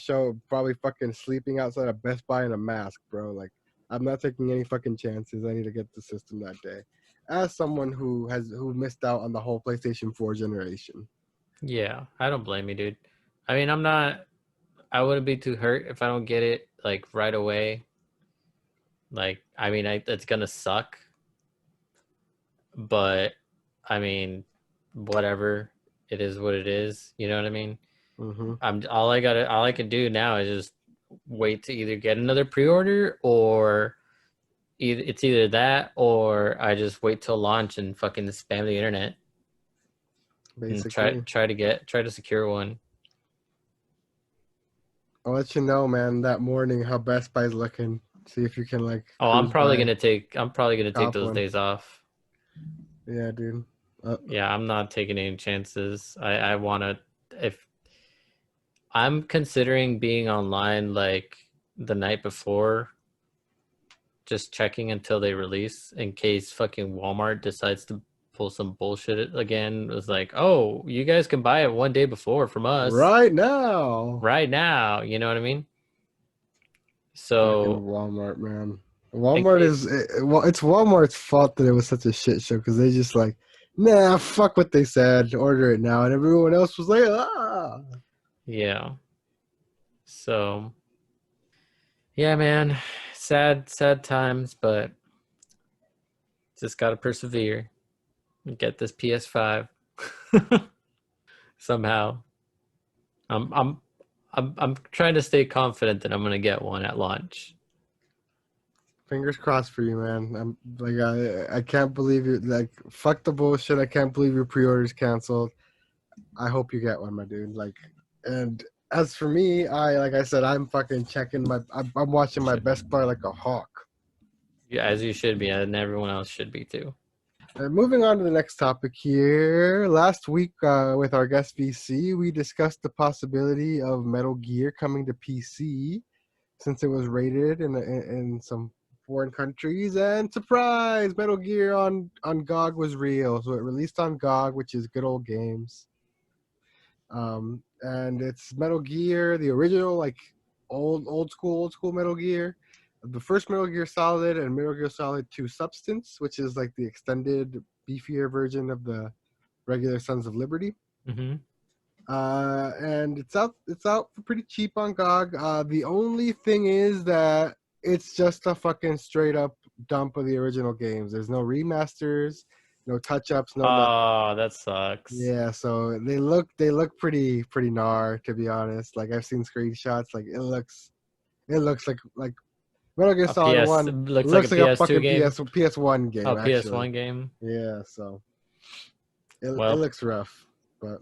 probably fucking sleeping outside of Best Buy in a mask, bro. Like, I'm not taking any fucking chances. I need to get the system that day. As someone who missed out on the whole PlayStation 4 generation.
Yeah, I don't blame you, dude. I mean, I'm not. I wouldn't be too hurt if I don't get it like right away. Like, I mean, it's gonna suck, but I mean, whatever. It is what it is. You know what I mean?
Mm-hmm.
All I can do now is just wait to either get another pre-order or it's either that or I just wait till launch and fucking spam the internet and
Basically,
try to secure one.
I'll let you know, man, that morning how Best Buy's looking. See if you can like
Oh,
cruise by,
I'm probably gonna take
cop
those
one.
days off.
Yeah, dude.
Yeah, I'm not taking any chances. I wanna if I'm considering being online like the night before, just checking until they release in case fucking Walmart decides to pull some bullshit again. It was like, oh, you guys can buy it one day before from us
Right now.
right now. You know what I mean?
Fucking
So
Walmart, man.
in
Walmart
case,
is well, it's Walmart's fault that it was such a shit show because they just like, nah, fuck what they said, order it now, and everyone else was like, ah.
yeah. So yeah, man, sad times, but just gotta persevere and get this PS5 somehow. I'm I'm I'm trying to stay confident that I'm gonna get one at launch.
Fingers crossed for you, man. I'm like, I can't believe you. Like, fuck the bullshit. I can't believe your pre-orders canceled. I hope you get one, my dude. Like, and as for me, like I said, I'm fucking checking I'm watching my Best Buy like a hawk.
Yeah, as you should be, and everyone else should be too.
And moving on to the next topic here. Last week, with our guest VC, we discussed the possibility of Metal Gear coming to PC since it was rated in some foreign countries. And surprise, Metal Gear on GOG was real. So it released on GOG, which is good old games. And it's Metal Gear, the original, like old school Metal Gear. The first Metal Gear Solid and Metal Gear Solid 2 Substance, which is like the extended, beefier version of the regular Sons of Liberty.
Mm-hmm.
And it's out for pretty cheap on GOG. The only thing is that it's just a fucking straight up dump of the original games. There's no remasters, no touch ups, no nothing.
Oh, that sucks.
Yeah, so they look pretty gnar, to be honest. Like I've seen screenshots, like it looks like Metal Gear
A
Solid
PS
One
looks like a
looks like a
PS2
fucking
game.
PS1 game
Oh,
actually.
PS1 game.
Yeah, so it
Well,
looks rough, but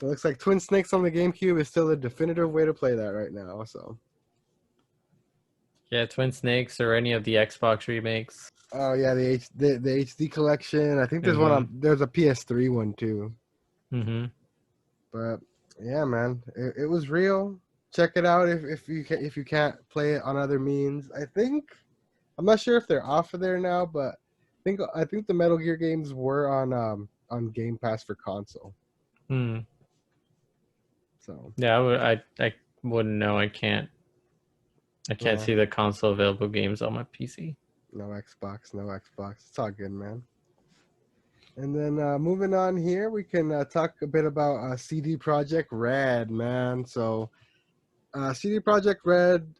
it looks like Twin Snakes on the GameCube is still the definitive way to play that right now. So
yeah, Twin Snakes or any of the Xbox remakes.
oh yeah, the HD collection. I think
Mm-hmm.
there's a PS3 one too.
Mm-hmm.
But yeah, man, it was real. Check it out if you can't play it on other means. I'm not sure if they're off of there now, but I think the Metal Gear games were on Game Pass for console.
Hmm.
So
Yeah, I wouldn't know. I can't
yeah,
see the console available games on my PC.
no Xbox. It's all good, man. And then moving on here, we can talk a bit about CD Project Red, man. So CD Project Red,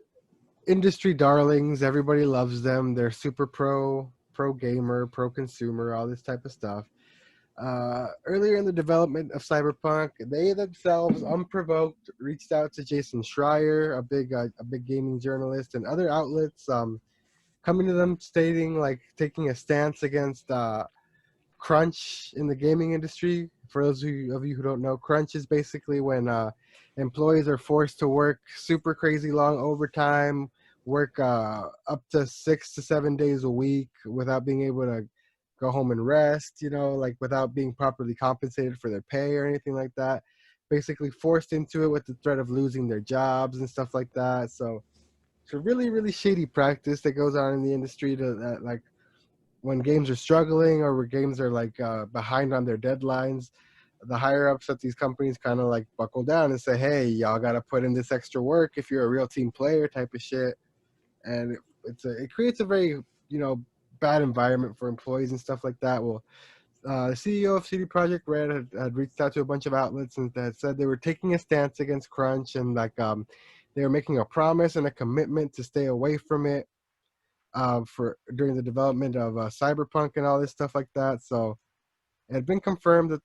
industry darlings. Everybody loves them. They're super pro gamer, pro consumer, all this type of stuff. Earlier in the development of Cyberpunk, they themselves, unprovoked, reached out to Jason Schreier, a big gaming journalist, and other outlets, coming to them stating like taking a stance against crunch in the gaming industry. For those of you who don't know, crunch is basically when employees are forced to work super crazy long overtime, work up to 6 to 7 days a week without being able to go home and rest, like without being properly compensated for their pay or anything like that. Basically forced into it with the threat of losing their jobs and stuff like that. So it's a really, really shady practice that goes on in the industry to that, like when games are struggling or where games are like behind on their deadlines, the higher ups at these companies kind of like buckle down and say, "Hey, y'all got to put in this extra work if you're a real team player," type of shit. And it creates a very bad environment for employees and stuff like that. Well, the CEO of CD Projekt Red had reached out to a bunch of outlets and that said they were taking a stance against crunch and like they were making a promise and a commitment to stay away from it for during the development of Cyberpunk and all this stuff like that. So it had been confirmed that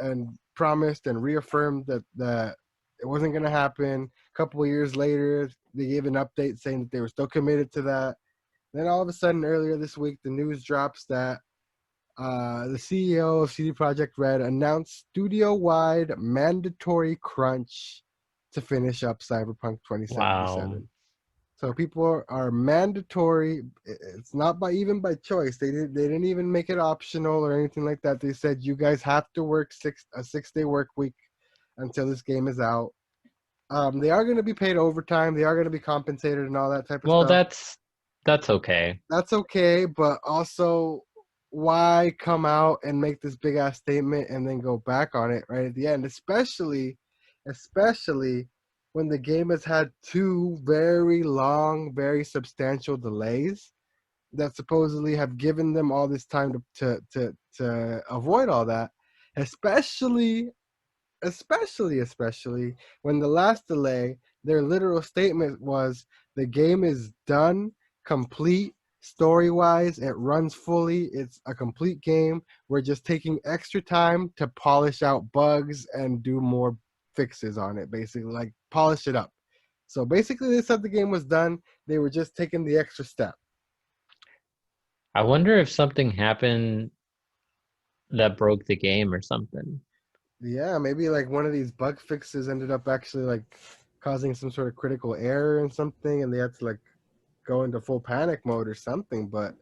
and promised and reaffirmed that it wasn't going to happen. A couple of years later, they gave an update saying that they were still committed to that. Then all of a sudden, earlier this week, the news drops that the CEO of CD Projekt Red announced studio-wide mandatory crunch to finish up Cyberpunk
Wow.
2077. So people are mandatory. It's not by even by choice. They didn't even make it optional or anything like that. They said you guys have to work a 6 day work week until this game is out. They are going to be paid overtime. They are going to be compensated and all that type of
Well,
stuff.
that's okay.
That's okay, but also why come out and make this big ass statement and then go back on it right at the end, especially when the game has had two very long, very substantial delays that supposedly have given them all this time to avoid all that, especially especially when the last delay, their literal statement was the game is done, complete, story wise, it runs fully, it's a complete game. We're just taking extra time to polish out bugs and do more fixes on it, basically, like polish it up. So basically, they said the game was done, they were just taking the extra step.
I wonder if something happened that broke the game or something.
Yeah, maybe like one of these bug fixes ended up actually like causing some sort of critical error and something, and they had to like go into full panic mode or something. But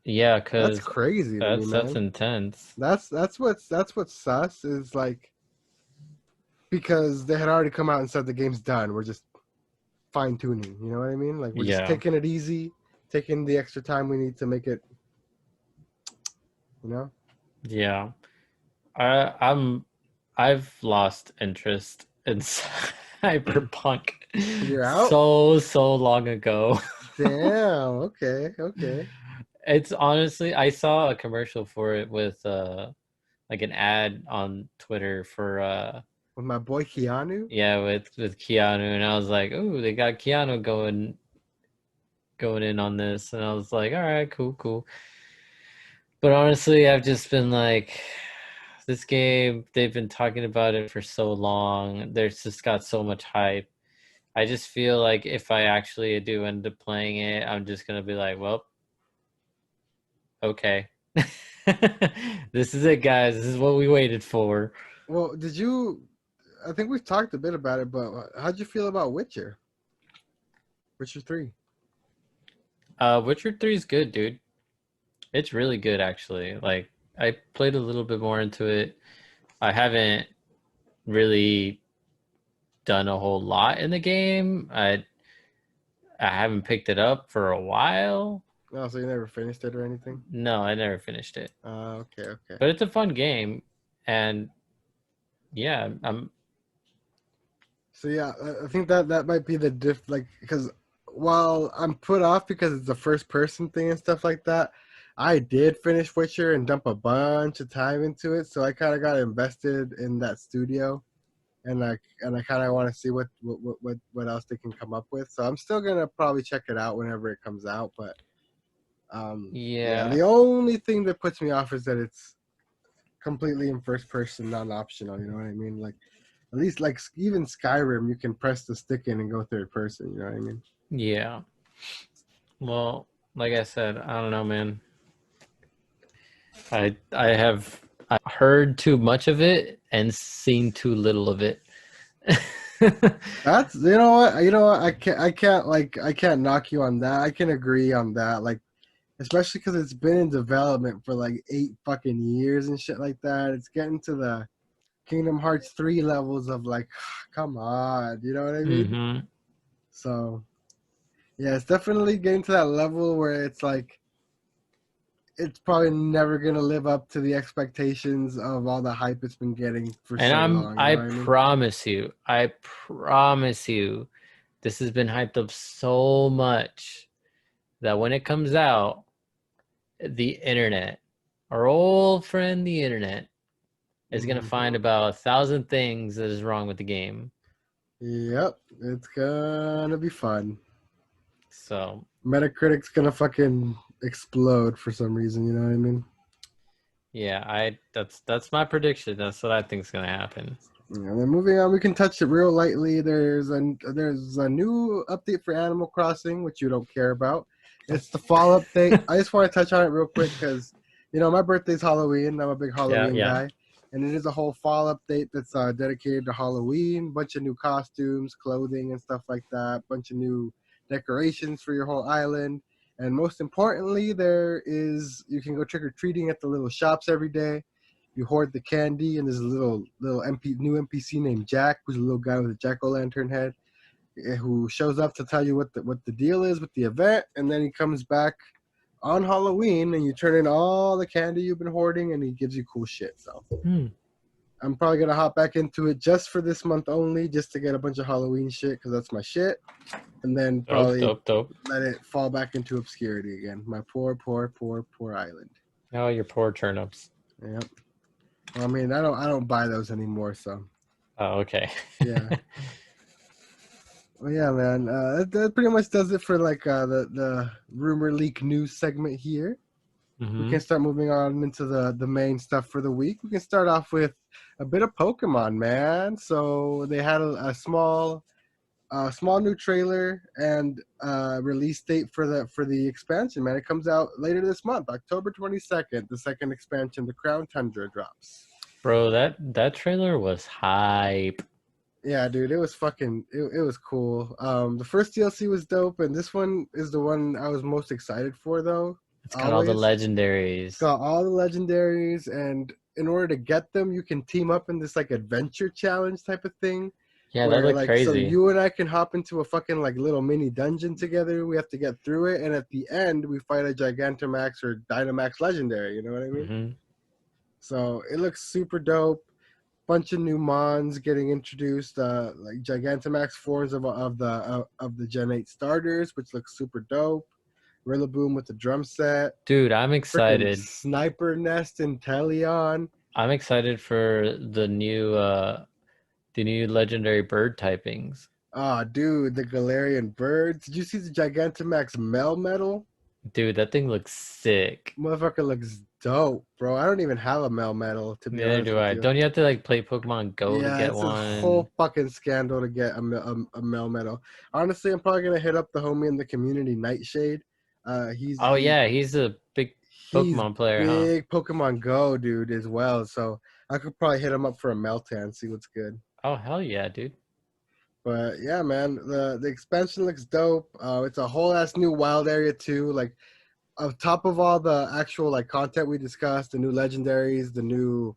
Yeah,
that's
because
crazy to me,
that's
man.
intense.
That's what's sus is like because they had already come out and said the game's done. We're just fine tuning. You know what I mean? Like we're just
Yeah.
taking it easy, taking the extra time we need to make it. You know?
Yeah. I I'm I've lost interest in Cyberpunk
You're out.
so long ago.
Damn. Okay. Okay.
It's honestly, I saw a commercial for it with like an ad on Twitter for
With my boy Keanu.
yeah, with Keanu, and I was like, "Ooh, they got Keanu going in on this." And I was like, "All right, cool, cool." But honestly, I've just been like, this game, they've been talking about it for so long. There's just got so much hype. I just feel like if I actually do end up playing it, I'm just gonna be like, well, okay. This is it, guys. This is what we waited for.
Well, did you? I think we've talked a bit about it, but how'd you feel about Witcher? Witcher 3.
Witcher 3 is good, dude. It's really good, actually. Like, I played a little bit more into it. I haven't really done a whole lot in the game. I haven't picked it up for a while.
Oh, so you never finished it or anything?
No, I never finished it.
Okay, okay.
But it's a fun game, and yeah, I'm
So yeah, I think that might be the like because while I'm put off because it's a first person thing and stuff like that, I did finish Witcher and dump a bunch of time into it, so I kind of got invested in that studio, and I kind of want to see what else they can come up with. So I'm still gonna probably check it out whenever it comes out, but yeah,
Yeah,
the only thing that puts me off is that it's completely in first person, non-optional. You know what I mean? Like at least like even Skyrim, you can press the stick in and go third person. You know what I mean?
yeah. Well, like I said, I don't know, man. I have heard too much of it and seen too little of it.
That's you know what I can't knock you on that. I can agree on that. Like especially because it's been in development for like 8 fucking years and shit like that. It's getting to the Kingdom Hearts 3 levels of like, come on, you know what I mean?
Hmm.
So yeah, it's definitely getting to that level where it's like it's probably never gonna live up to the expectations of all the hype it's been getting for
And
so long. You know
I
what I mean?
I promise you, this has been hyped up so much that when it comes out, the internet, our old friend, the internet, is gonna find
Mhm.
about 1,000 things that is wrong with the game.
Yep, it's gonna be fun.
So
Metacritic's gonna fucking explode for some reason. You know what I mean?
yeah, I that's my prediction. That's what I think is gonna happen.
Yeah, and then moving on, we can touch it real lightly. There's a new update for Animal Crossing, which you don't care about. It's the fall update. I just want to touch on it real quick because my birthday's Halloween. I'm a big
Yeah,
Halloween
yeah.
guy, and it is a whole fall update that's dedicated to Halloween. Bunch of new costumes, clothing, and stuff like that. Bunch of new decorations for your whole island, and most importantly, you can go trick or treating at the little shops every day. You hoard the candy, and there's a new NPC named Jack, who's a little guy with a jack-o'-lantern head, who shows up to tell you what the deal is with the event, and then he comes back on Halloween, and you turn in all the candy you've been hoarding, and he gives you cool shit. So
Hmm.
I'm probably gonna hop back into it just for this month only, just to get a bunch of Halloween shit, because that's my shit, and then
Dope,
probably
dope, dope.
let it fall back into obscurity again. My poor, poor, poor, poor island.
Oh, your poor turnips.
Yep. Well, I mean, I don't buy those anymore, so
Oh, okay.
yeah. Well, yeah, man. That pretty much does it for like the rumor leak news segment here. We
Hmm.
can start moving on into the main stuff for the week. We can start off with a bit of Pokemon, man. So they had a small new trailer and release date for the expansion, man. It comes out later this month, October 22nd. The second expansion, the Crown Tundra, drops.
Bro, that trailer was hype.
Yeah, dude, it was it was cool. The first DLC was dope, and this one is the one I was most excited for, though.
It's got all the
Always. It's
legendaries.
got all the legendaries, and in order to get them, you can team up in this like adventure challenge type of thing,
Yeah, that
where
looked
like so
crazy.
you and I can hop into a fucking like little mini dungeon together. We have to get through it, and at the end, we fight a Gigantamax or Dynamax legendary. You know what I mean?
Hmm.
So it looks super dope. Bunch of new mons getting introduced, like Gigantamax forms of the Gen 8 starters, which looks super dope. Rillaboom with the drum set,
Dude, I'm
freaking
excited.
Sniper Nest and Teleon.
I'm excited for the new legendary bird typings.
Ah, dude, the Galarian birds. Did you see the Gigantamax Melmetal?
Dude, that thing looks sick.
Motherfucker looks dope, bro. I don't even have a Melmetal, to be
Neither
honest
do
with
I.
you.
Don't you have to like play Pokemon Go to
Yeah,
get
it's a
one?
whole fucking scandal to get a Melmetal. Honestly, I'm probably gonna hit up the homie in the community, Nightshade. He's
Oh
he
yeah, he's a big
he's
Pokemon player, huh?
big Pokemon Go dude as well. So I could probably hit him up for a Meltan, see what's good.
Oh hell yeah, dude.
But yeah, man, the expansion looks dope. It's a whole ass new wild area too. Like on top of all the actual like content we discussed, the new legendaries, the new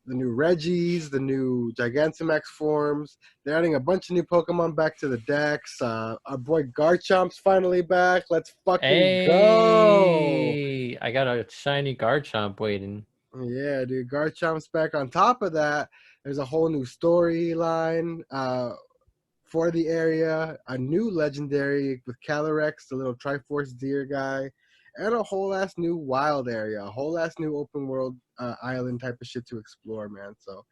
Reggies, the new Gigantamax forms. They're adding a bunch of new Pokemon back to the decks. Our boy Garchomp's finally back. Let's fucking go!
Hey, I got a shiny Garchomp waiting.
Yeah, dude, Garchomp's back. On top of that, there's a whole new storyline for the area. A new legendary with Calyrex, the little Triforce deer guy, and a whole ass new wild area, a whole ass new open world island type of shit to explore, man. So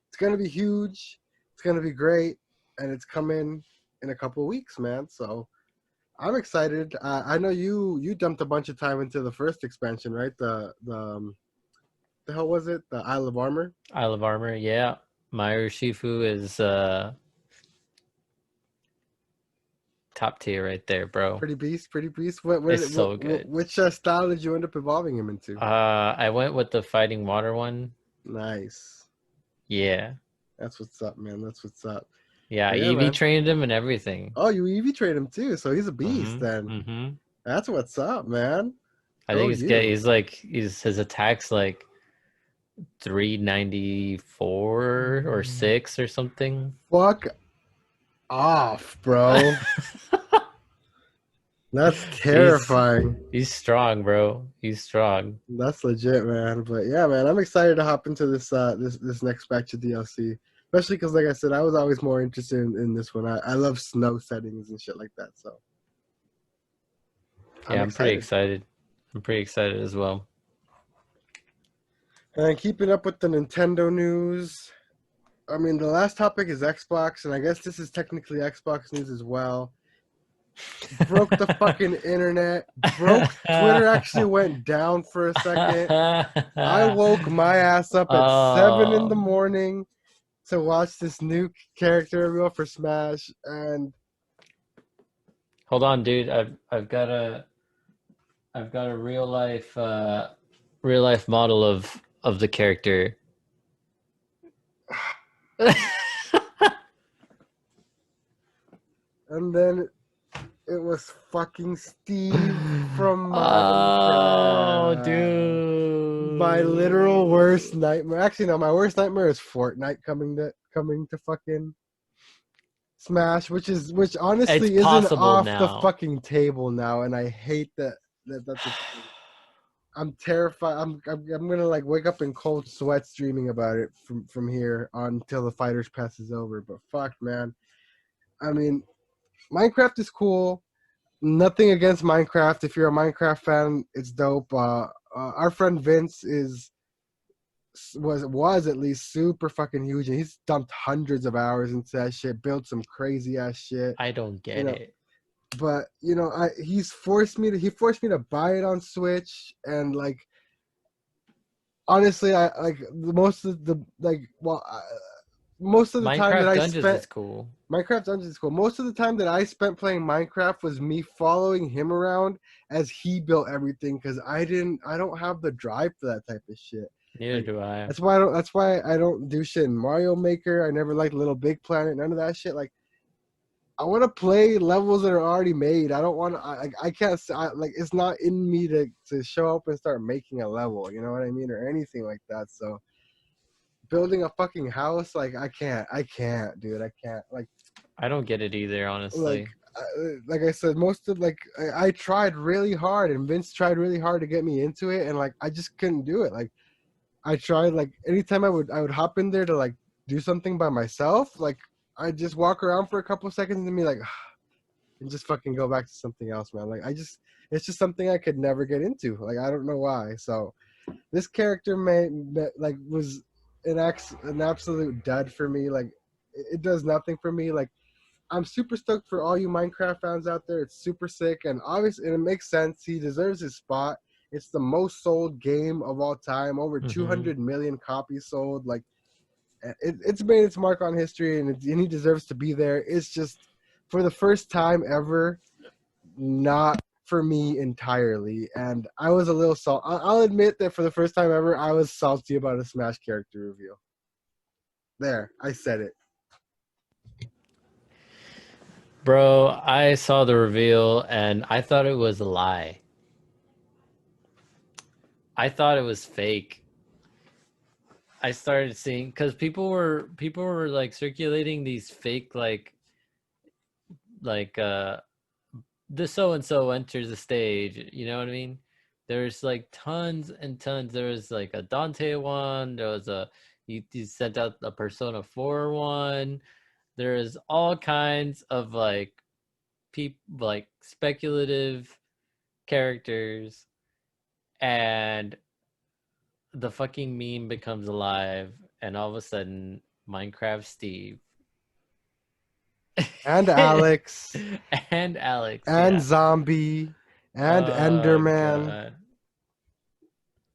it's gonna be huge. It's gonna be great, and it's coming in a couple of weeks, man. So I'm excited. I know you dumped a bunch of time into the first expansion, right? The hell was it? The Isle of Armor.
Isle of Armor, yeah. My Urshifu is top tier right there, bro.
Pretty beast, pretty beast.
It's so good.
Which style did you end up evolving him into?
I went with the fighting water one.
Nice.
Yeah.
That's what's up, man. That's what's up.
Yeah,
But yeah,
EV
man.
trained him and everything.
Oh, you EV trade him too, so he's a beast then.
Mm-hmm.
That's what's up, man.
I
Go
think
you.
his attack's like 394 or 6 or something.
Fuck off, bro. That's
He's
terrifying.
he's strong, bro. He's strong.
That's legit, man. But yeah, man, I'm excited to hop into this next batch of DLC. Especially because, like I said, I was always more interested in this one. I love snow settings and shit like that. So
Yeah,
I'm
I'm pretty
excited.
excited. I'm pretty excited as well.
And keeping up with the Nintendo news. I mean, the last topic is Xbox, and I guess this is technically Xbox news as well. Broke the fucking internet. Broke Twitter actually went down for a second. I woke my ass up at 7 in the
Oh,
morning to watch this new character reveal for Smash, and
hold on, dude. I've got a real life model of the character.
then it was fucking Steve from
Oh,
Minecraft. My literal
dude.
worst nightmare. Actually, no, my worst nightmare is Fortnite coming to fucking Smash, which
It's
honestly isn't
possible
off the
now.
fucking table now, and I hate that's a thing. I'm terrified. I'm gonna like wake up in cold sweats dreaming about it from here on until the Fighters Pass is over. But fuck, man. I mean, Minecraft is cool. Nothing against Minecraft. If you're a Minecraft fan, it's dope. Our friend Vince was at least super fucking huge, and he's dumped hundreds of hours into that shit. Built some crazy ass shit.
I don't
You
get
know,
it.
but he forced me to buy it on Switch, and like honestly, I like most of the like well. Most of the time that
Minecraft
I
Dungeons
spent
is cool.
Minecraft Dungeons is cool. Most of the time that I spent playing Minecraft was me following him around as he built everything because I don't have the drive for that type of shit.
Neither
Like
do I.
that's why I don't do shit in Mario Maker. I never liked Little Big Planet, none of that shit. Like I want to play levels that are already made. I don't want to. I can't. Like it's not in me to show up and start making a level. You know what I mean, or anything like that. So building a fucking house, like I can't, dude. I can't.
I don't get it either,
Like
honestly.
like I said, most of like I tried really hard, and Vince tried really hard to get me into it, and like I just couldn't do it. Like I tried, like anytime I would hop in there to like do something by myself, like I just walk around for a couple seconds and be like, and just fucking go back to something else, man. Like it's just something I could never get into. Like I don't know why. So this character like was an absolute dud for me. Like it does nothing for me. Like I'm super stoked for all you Minecraft fans out there. It's super sick, and obviously, and it makes sense. He deserves his spot. It's the most sold game of all time. Over
Hmm.
200 million copies sold. Like it's made its mark on history, and he deserves to be there. It's just for the first time ever, not for me entirely. And I was a little salt. I'll admit that for the first time ever, I was salty about a Smash character reveal. There, I said it.
Bro, I saw the reveal and I thought it was a lie. I thought it was fake. I started seeing because people were like circulating these fake like the so and so enters the stage. You know what I mean? There's like tons and tons. There was like a Dante one. There was he sent out a Persona 4 one. There is all kinds of like speculative characters and the fucking meme becomes alive, and all of a sudden, Minecraft Steve
And Alex
and Alex,
and
yeah.
Zombie and
Oh
Enderman.
god,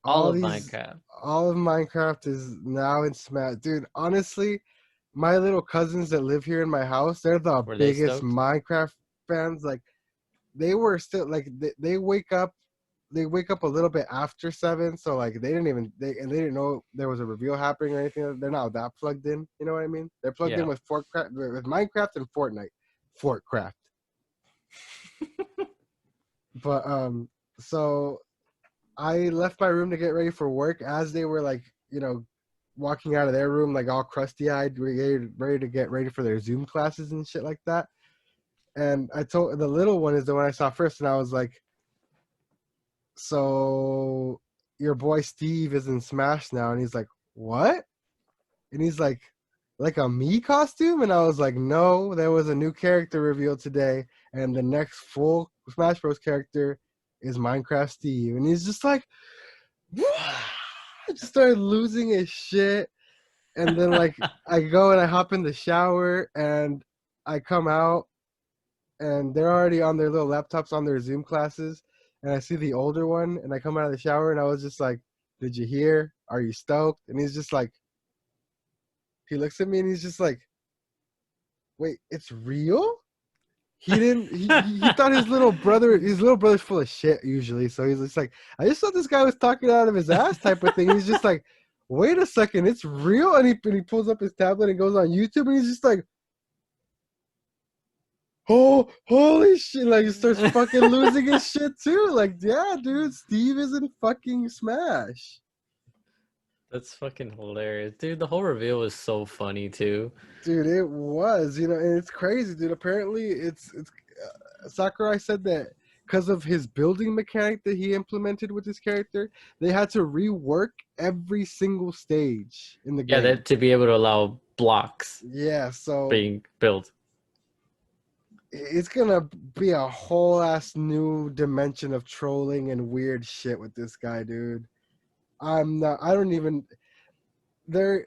all
All
of
these,
Minecraft.
all of Minecraft is now in Smash. Dude, honestly, my little cousins that live here in my house, they're the
Were they
biggest
stoked?
Minecraft fans. Like they were still like they wake up a little bit after 7, so like they didn't even they didn't know there was a reveal happening or anything. They're not that plugged in. You know what I mean? They're plugged in
Yeah.
with with Minecraft and Fortnite, Fortcraft. But so I left my room to get ready for work as they were like walking out of their room like all crusty eyed, ready to get ready for their Zoom classes and shit like that. And I told the little one is the one I saw first, and I was like, so your boy Steve is in Smash now, and he's like, what? And he's like a me costume, and I was like, no, there was a new character revealed today, and the next full Smash Bros character is Minecraft Steve, and he's just like, just started losing his shit, and then like I go and I hop in the shower, and I come out, and they're already on their little laptops on their Zoom classes, and I see the older one, and I come out of the shower, and I was just like, "Did you hear? Are you stoked?" And he's just like, he looks at me, and he's just like, "Wait, it's real?" He didn't. He thought his little brother's full of shit usually. So he's just like, I just thought this guy was talking out of his ass type of thing. He's just like, wait a second, it's real. And he pulls up his tablet and goes on YouTube, and he's just like, oh, holy shit! Like he starts fucking losing his shit too. Like, yeah, dude, Steve is in fucking Smash.
That's fucking hilarious, dude. The whole reveal was so funny too.
Dude, it was, and it's crazy, dude. Apparently, it's Sakurai said that because of his building mechanic that he implemented with his character, they had to rework every single stage in the
Yeah,
game.
that to be able to allow blocks
Yeah, so
being built.
it's gonna be a whole ass new dimension of trolling and weird shit with this guy, dude. I don't even there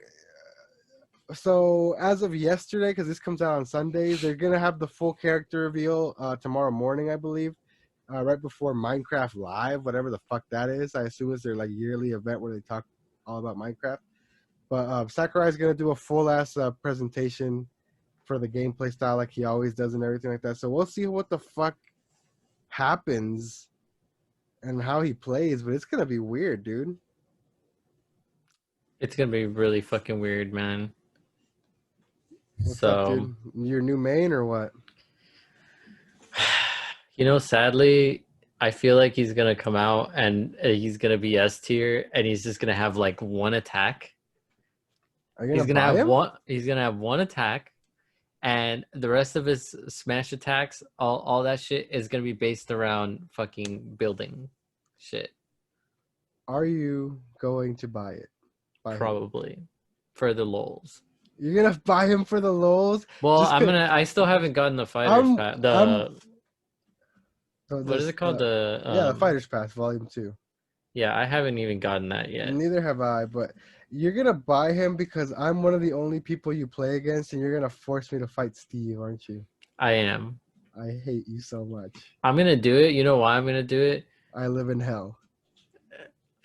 so as of yesterday, because this comes out on Sundays, they're gonna have the full character reveal tomorrow morning, I believe, right before Minecraft Live, whatever the fuck that is. I assume it's their like yearly event where they talk all about Minecraft. But Sakurai's gonna do a full ass presentation for the gameplay style like he always does and everything like that. So we'll see what the fuck happens and how he plays, but it's gonna be weird, dude.
It's gonna be really fucking weird, man.
What's up,
So,
dude? Your new main or what?
sadly, I feel like he's gonna come out and he's gonna be S tier, and he's just gonna have like one attack.
Are you gonna buy him?
He's gonna have one attack, and the rest of his smash attacks, all that shit is gonna be based around fucking building shit.
Are you going to buy it?
Probably for the lols.
You're gonna buy him for the lols?
Well,
Just
I still haven't gotten the fighters
I'm
pass.
so
What is it called?
the Fighters Pass Volume 2.
Yeah, I haven't even gotten that yet.
Neither have I, but you're gonna buy him because I'm one of the only people you play against, and you're gonna force me to fight Steve, aren't you?
I am.
I hate you so much.
I'm gonna do it. You know why I'm gonna do it?
I live in hell.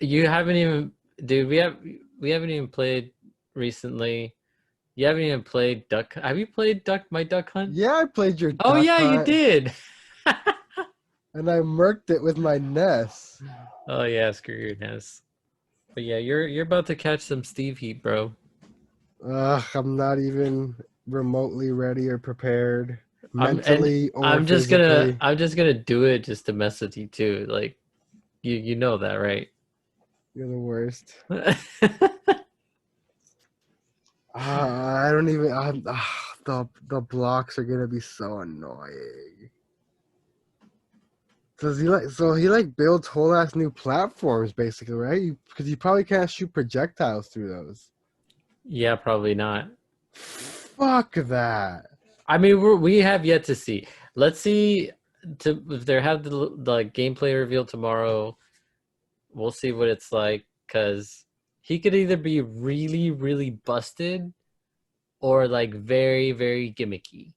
You haven't even, dude. We haven't even played recently. You haven't even played Duck. Have you played My Duck Hunt?
Yeah, I played your
Oh
Duck
yeah, you
Hunt,
did.
and I murked it with my Ness.
Oh yeah, screw your Ness. But yeah, you're about to catch some Steve heat, bro.
Ugh, I'm not even remotely ready or prepared mentally or physically.
I'm just gonna do it just to mess with you too. Like you know that, right?
You're the worst. I don't even. The blocks are gonna be so annoying. Does he like? So he like builds whole ass new platforms, basically, right? Because you probably can't shoot projectiles through those.
Yeah, probably not.
Fuck that.
I mean, we have yet to see. Let's see if they have the gameplay reveal tomorrow. we'll see what it's like, because he could either be really, really busted or like very, very gimmicky.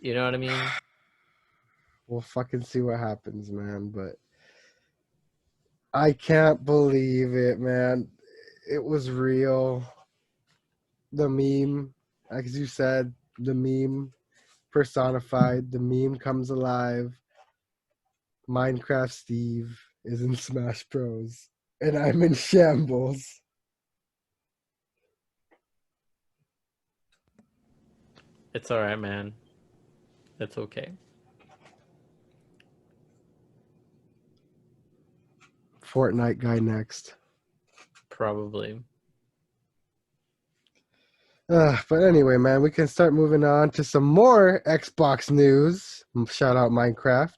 You know what I mean?
We'll fucking see what happens, man. But I can't believe it, man. It was real. The meme, as you said, the meme personified. The meme comes alive. Minecraft Steve is in Smash Bros. And I'm in shambles.
It's all right, man. It's okay.
Fortnite guy next.
Probably.
But anyway, man, we can start moving on to some more Xbox news. Shout out Minecraft.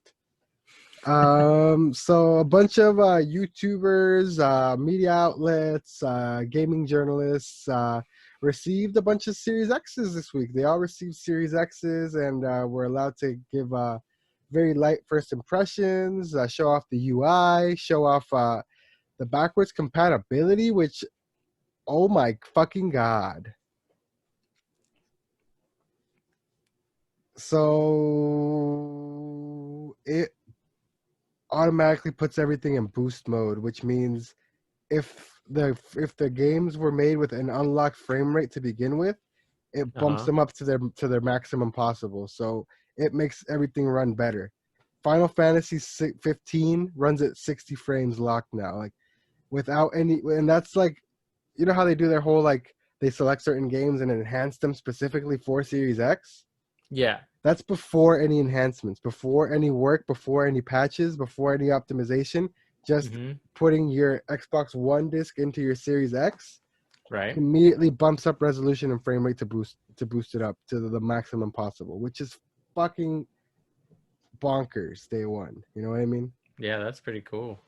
So a bunch of YouTubers, media outlets, gaming journalists received a bunch of Series X's this week. They all received Series X's and were allowed to give very light first impressions, show off the UI, show off the backwards compatibility, which, oh my fucking god. So it automatically puts everything in boost mode, which means if the games were made with an unlocked frame rate to begin with, it bumps them up to their maximum possible. So it makes everything run better. Final Fantasy 15 runs at 60 frames locked now, like without any, and that's like, you know how they do their whole like they select certain games and enhance them specifically for Series X.
Yeah.
That's before any enhancements, before any work, before any patches, before any optimization. Just putting your Xbox One disc into your Series X
Right.
immediately bumps up resolution and frame rate to boost it up to the maximum possible, which is fucking bonkers day one. You know what I mean?
Yeah, that's pretty cool.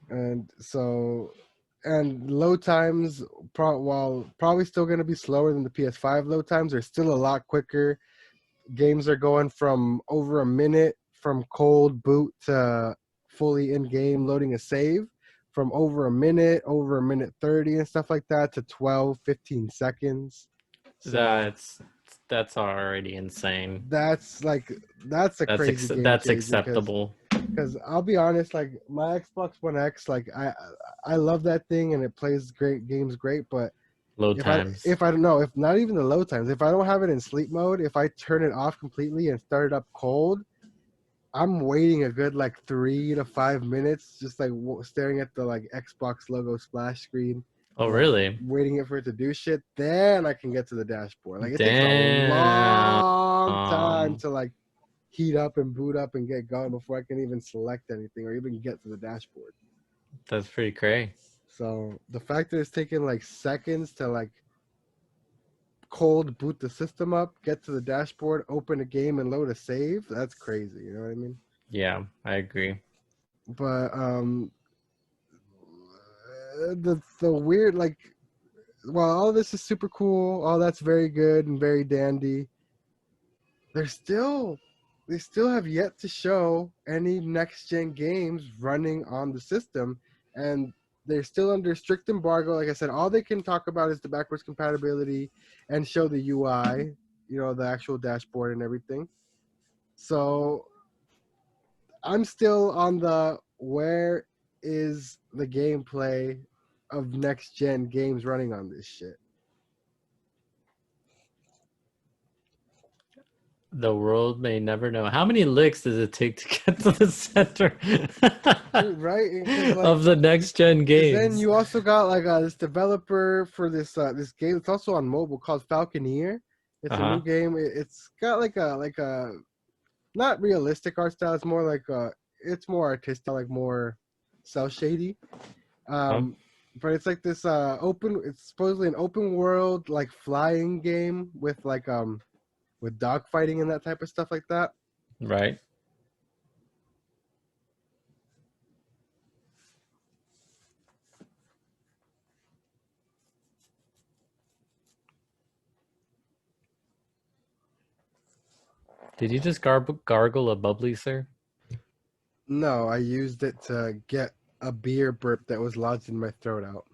And so, and load times, while probably still going to be slower than the PS5 load times, are still a lot quicker. Games are going from over a minute from cold boot to fully in-game loading a save, from over a minute 30 and stuff like that to 12, 15 seconds. So
That's already insane.
that's a crazy game
That's
changer
acceptable.
because I'll be honest, like my Xbox One X, like I love that thing and it plays great games great, but
Load
if I
times.
if I don't know, if not even the load times, if I don't have it in sleep mode, if I turn it off completely and start it up cold, I'm waiting a good like 3 to 5 minutes, just like staring at the like Xbox logo splash screen,
Oh,
like
really?
waiting it for it to do shit. Then I can get to the dashboard. Like it takes a
Damn.
long time to like heat up and boot up and get going before I can even select anything or even get to the dashboard.
That's pretty crazy.
So the fact that it's taking like seconds to like cold boot the system up, get to the dashboard, open a game, and load a save, that's crazy. You know what I mean?
Yeah, I agree.
But the weird, like, while all this is super cool, all that's very good and very dandy, they still have yet to show any next gen games running on the system, and they're still under strict embargo. Like I said, all they can talk about is the backwards compatibility and show the UI, the actual dashboard and everything. So I'm still on the where is the gameplay of next gen games running on this shit.
The world may never know. How many licks does it take to get to the center
Dude, right?
of the next gen
Because then
games?
you also got like this developer for this game. It's also on mobile called Falconeer. It's a new game. It's got like a not realistic art style. It's more like it's more artistic, like more cel shady.
Huh?
But it's like this open. It's supposedly an open world like flying game with like with dog fighting and that type of stuff like that.
Right. Did you just gargle a bubbly, sir?
No, I used it to get a beer burp that was lodged in my throat out.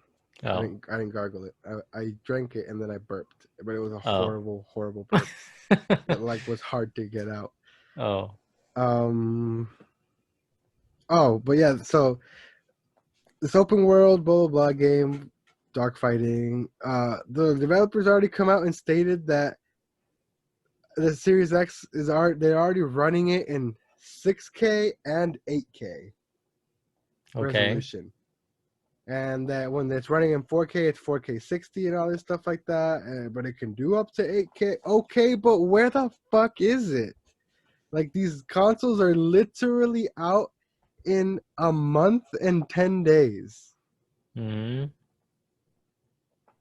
Oh,
I didn't gargle it. I drank it and then I burped, but it was a
oh,
horrible, horrible burp that like was hard to get out.
oh.
Um. Oh, but yeah. So this open world blah blah blah game, dark fighting. The developers already come out and stated that the Series X they're already running it in 6K and 8K
Okay.
resolution. And that when it's running in 4K, it's 4K 60 and all this stuff like that. But it can do up to 8K. Okay, but where the fuck is it? Like these consoles are literally out in a month and 10 days.
Hmm.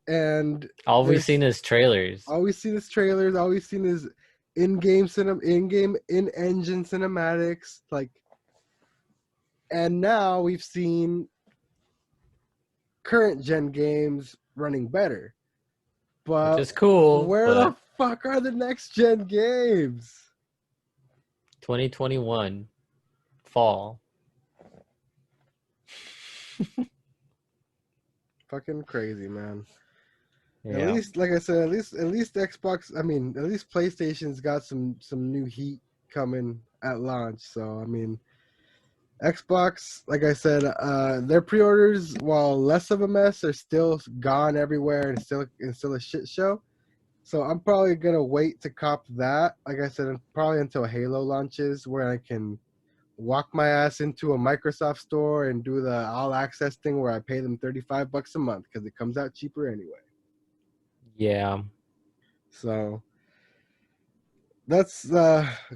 And
All we've
there's
seen is trailers.
all we've seen is trailers, all we've seen is in-game in-engine cinematics, like, and now we've seen current gen games running better.
Which
But
is cool,
where the
but
fuck are the next gen games?
2021 fall.
Fucking crazy, man. At
Yeah.
least, like I said, at least Xbox. I mean, at least PlayStation's got some new heat coming at launch. So I mean, Xbox, like I said, their pre-orders, while less of a mess, are still gone everywhere and still a shit show. So I'm probably gonna wait to cop that. Like I said, probably until Halo launches, where I can walk my ass into a Microsoft store and do the all access thing where I pay them $35 a month because it comes out cheaper anyway.
Yeah.
So that's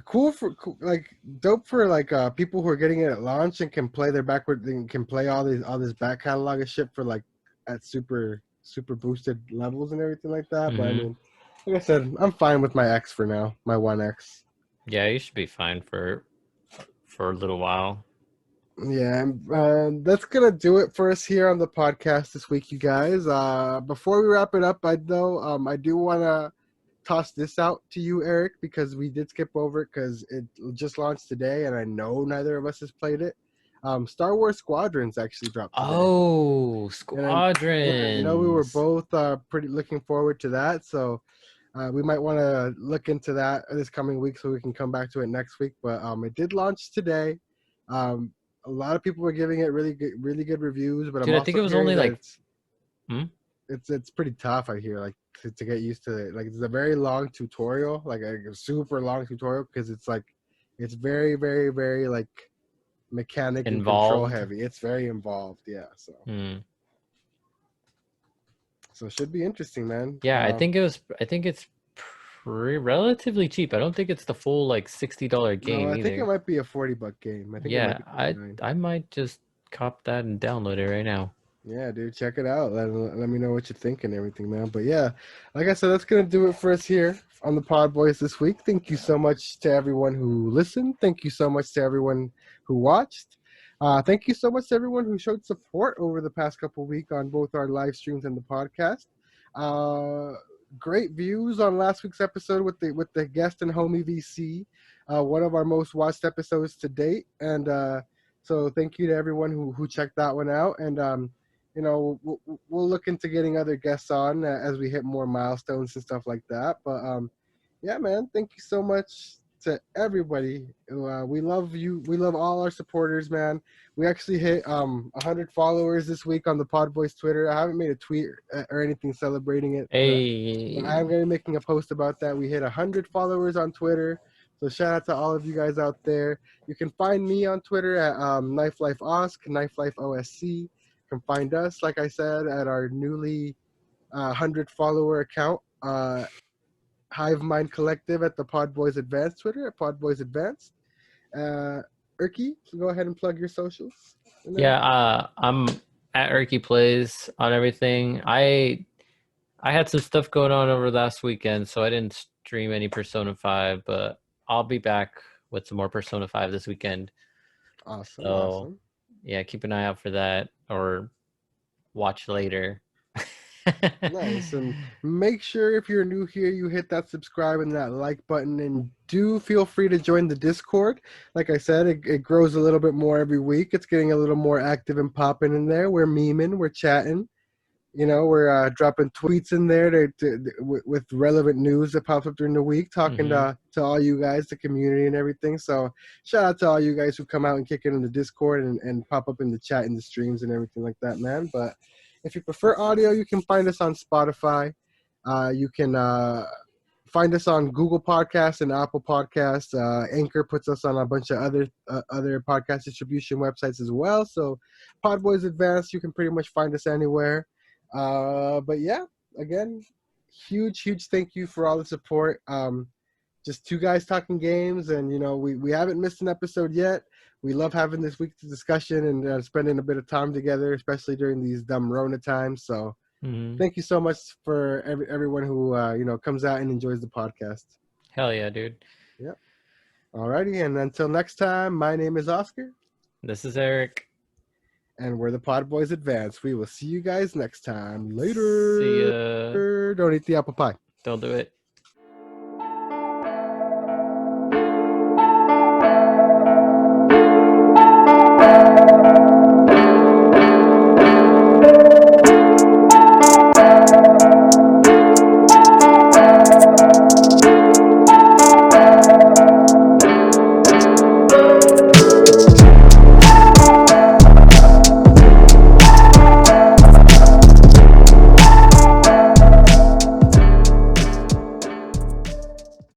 cool like dope for like people who are getting it at launch and can play their backward and can play all this back catalog of shit for like at super boosted levels and everything like that. But I
Hmm.
mean, like I said, I'm fine with my X for now, my One X.
Yeah, you should be fine for a little while.
Yeah, that's gonna do it for us here on the podcast this week, you guys. Before we wrap it up, I do want to toss this out to you, Eric, because we did skip over it because it just launched today, and I know neither of us has played it. Star Wars Squadrons actually dropped today,
Oh,
and I know we were
Squadrons.
both pretty looking forward to that. So we might want to look into that this coming week so we can come back to it next week. But it did launch today. Um, a lot of people were giving it really good reviews, but I'm
Dude, I think
also
it was
hearing
only
that
like hmm?
it's pretty tough. I hear like to get used to it. Like it's a very long tutorial, like a super long tutorial because it's like it's very like mechanic and control
Involved.
heavy. It's very involved. Yeah,
Hmm.
so it should be interesting, man.
Yeah, I think it's relatively cheap. I don't think it's the full like $60
No,
game
I think it
either.
might be a $40 game. I think it might
Yeah,
be
I
39.
I might just cop that and download it right now.
Yeah, dude, check it out. Let me know what you think and everything, man. But yeah, like I said, that's gonna do it for us here on the Pod Boys this week. Thank you so much to everyone who listened. Thank you so much to everyone who watched. Thank you so much to everyone who showed support over the past couple of weeks on both our live streams and the podcast. Uh, Great views on last week's episode with the guest and homie VC, one of our most watched episodes to date. And so thank you to everyone who checked that one out. And you know, we'll look into getting other guests on as we hit more milestones and stuff like that. But yeah, man, thank you so much to everybody. We love you. We love all our supporters, man. We actually hit 100 followers this week on the Podboys Twitter. I haven't made a tweet or anything celebrating it, but I am
Hey.
going to be making a post about that. We hit 100 followers on Twitter. So shout out to all of you guys out there. You can find me on Twitter at KnifeLifeOSC, KnifeLifeOSC. You can find us, like I said, at our newly 100 follower account, Hive Mind Collective at the Podboys Advanced Twitter at Podboys Advanced. Erky, go ahead and plug your socials and
Yeah,
everything.
I'm at Erky Plays on everything. I had some stuff going on over last weekend, so I didn't stream any Persona 5, but I'll be back with some more Persona 5 this weekend.
Awesome,
So,
awesome.
yeah, keep an eye out for that or watch later.
Nice. And make sure if you're new here, you hit that subscribe and that like button. And do feel free to join the Discord. Like I said, it grows a little bit more every week. It's getting a little more active and popping in there. We're memeing, we're chatting. We're dropping tweets in there with relevant news that pops up during the week, talking to all you guys, the community and everything. So shout out to all you guys who come out and kick it in the Discord and pop up in the chat in the streams and everything like that, man. But if you prefer audio, you can find us on Spotify. You can find us on Google Podcasts and Apple Podcasts. Anchor puts us on a bunch of other podcast distribution websites as well. So Podboyz Advanced, you can pretty much find us anywhere. But yeah, again, huge thank you for all the support. Just two guys talking games, and we haven't missed an episode yet. We love having this week's discussion and spending a bit of time together, especially during these dumb Rona times. So thank you so much for everyone who comes out and enjoys the podcast.
Hell yeah, dude.
Yep. Alrighty, and until next time, my name is Oscar.
This is Eric.
And we're the Podboyz Advance. We will see you guys next time. Later.
See ya.
Don't eat the apple pie.
Don't do it.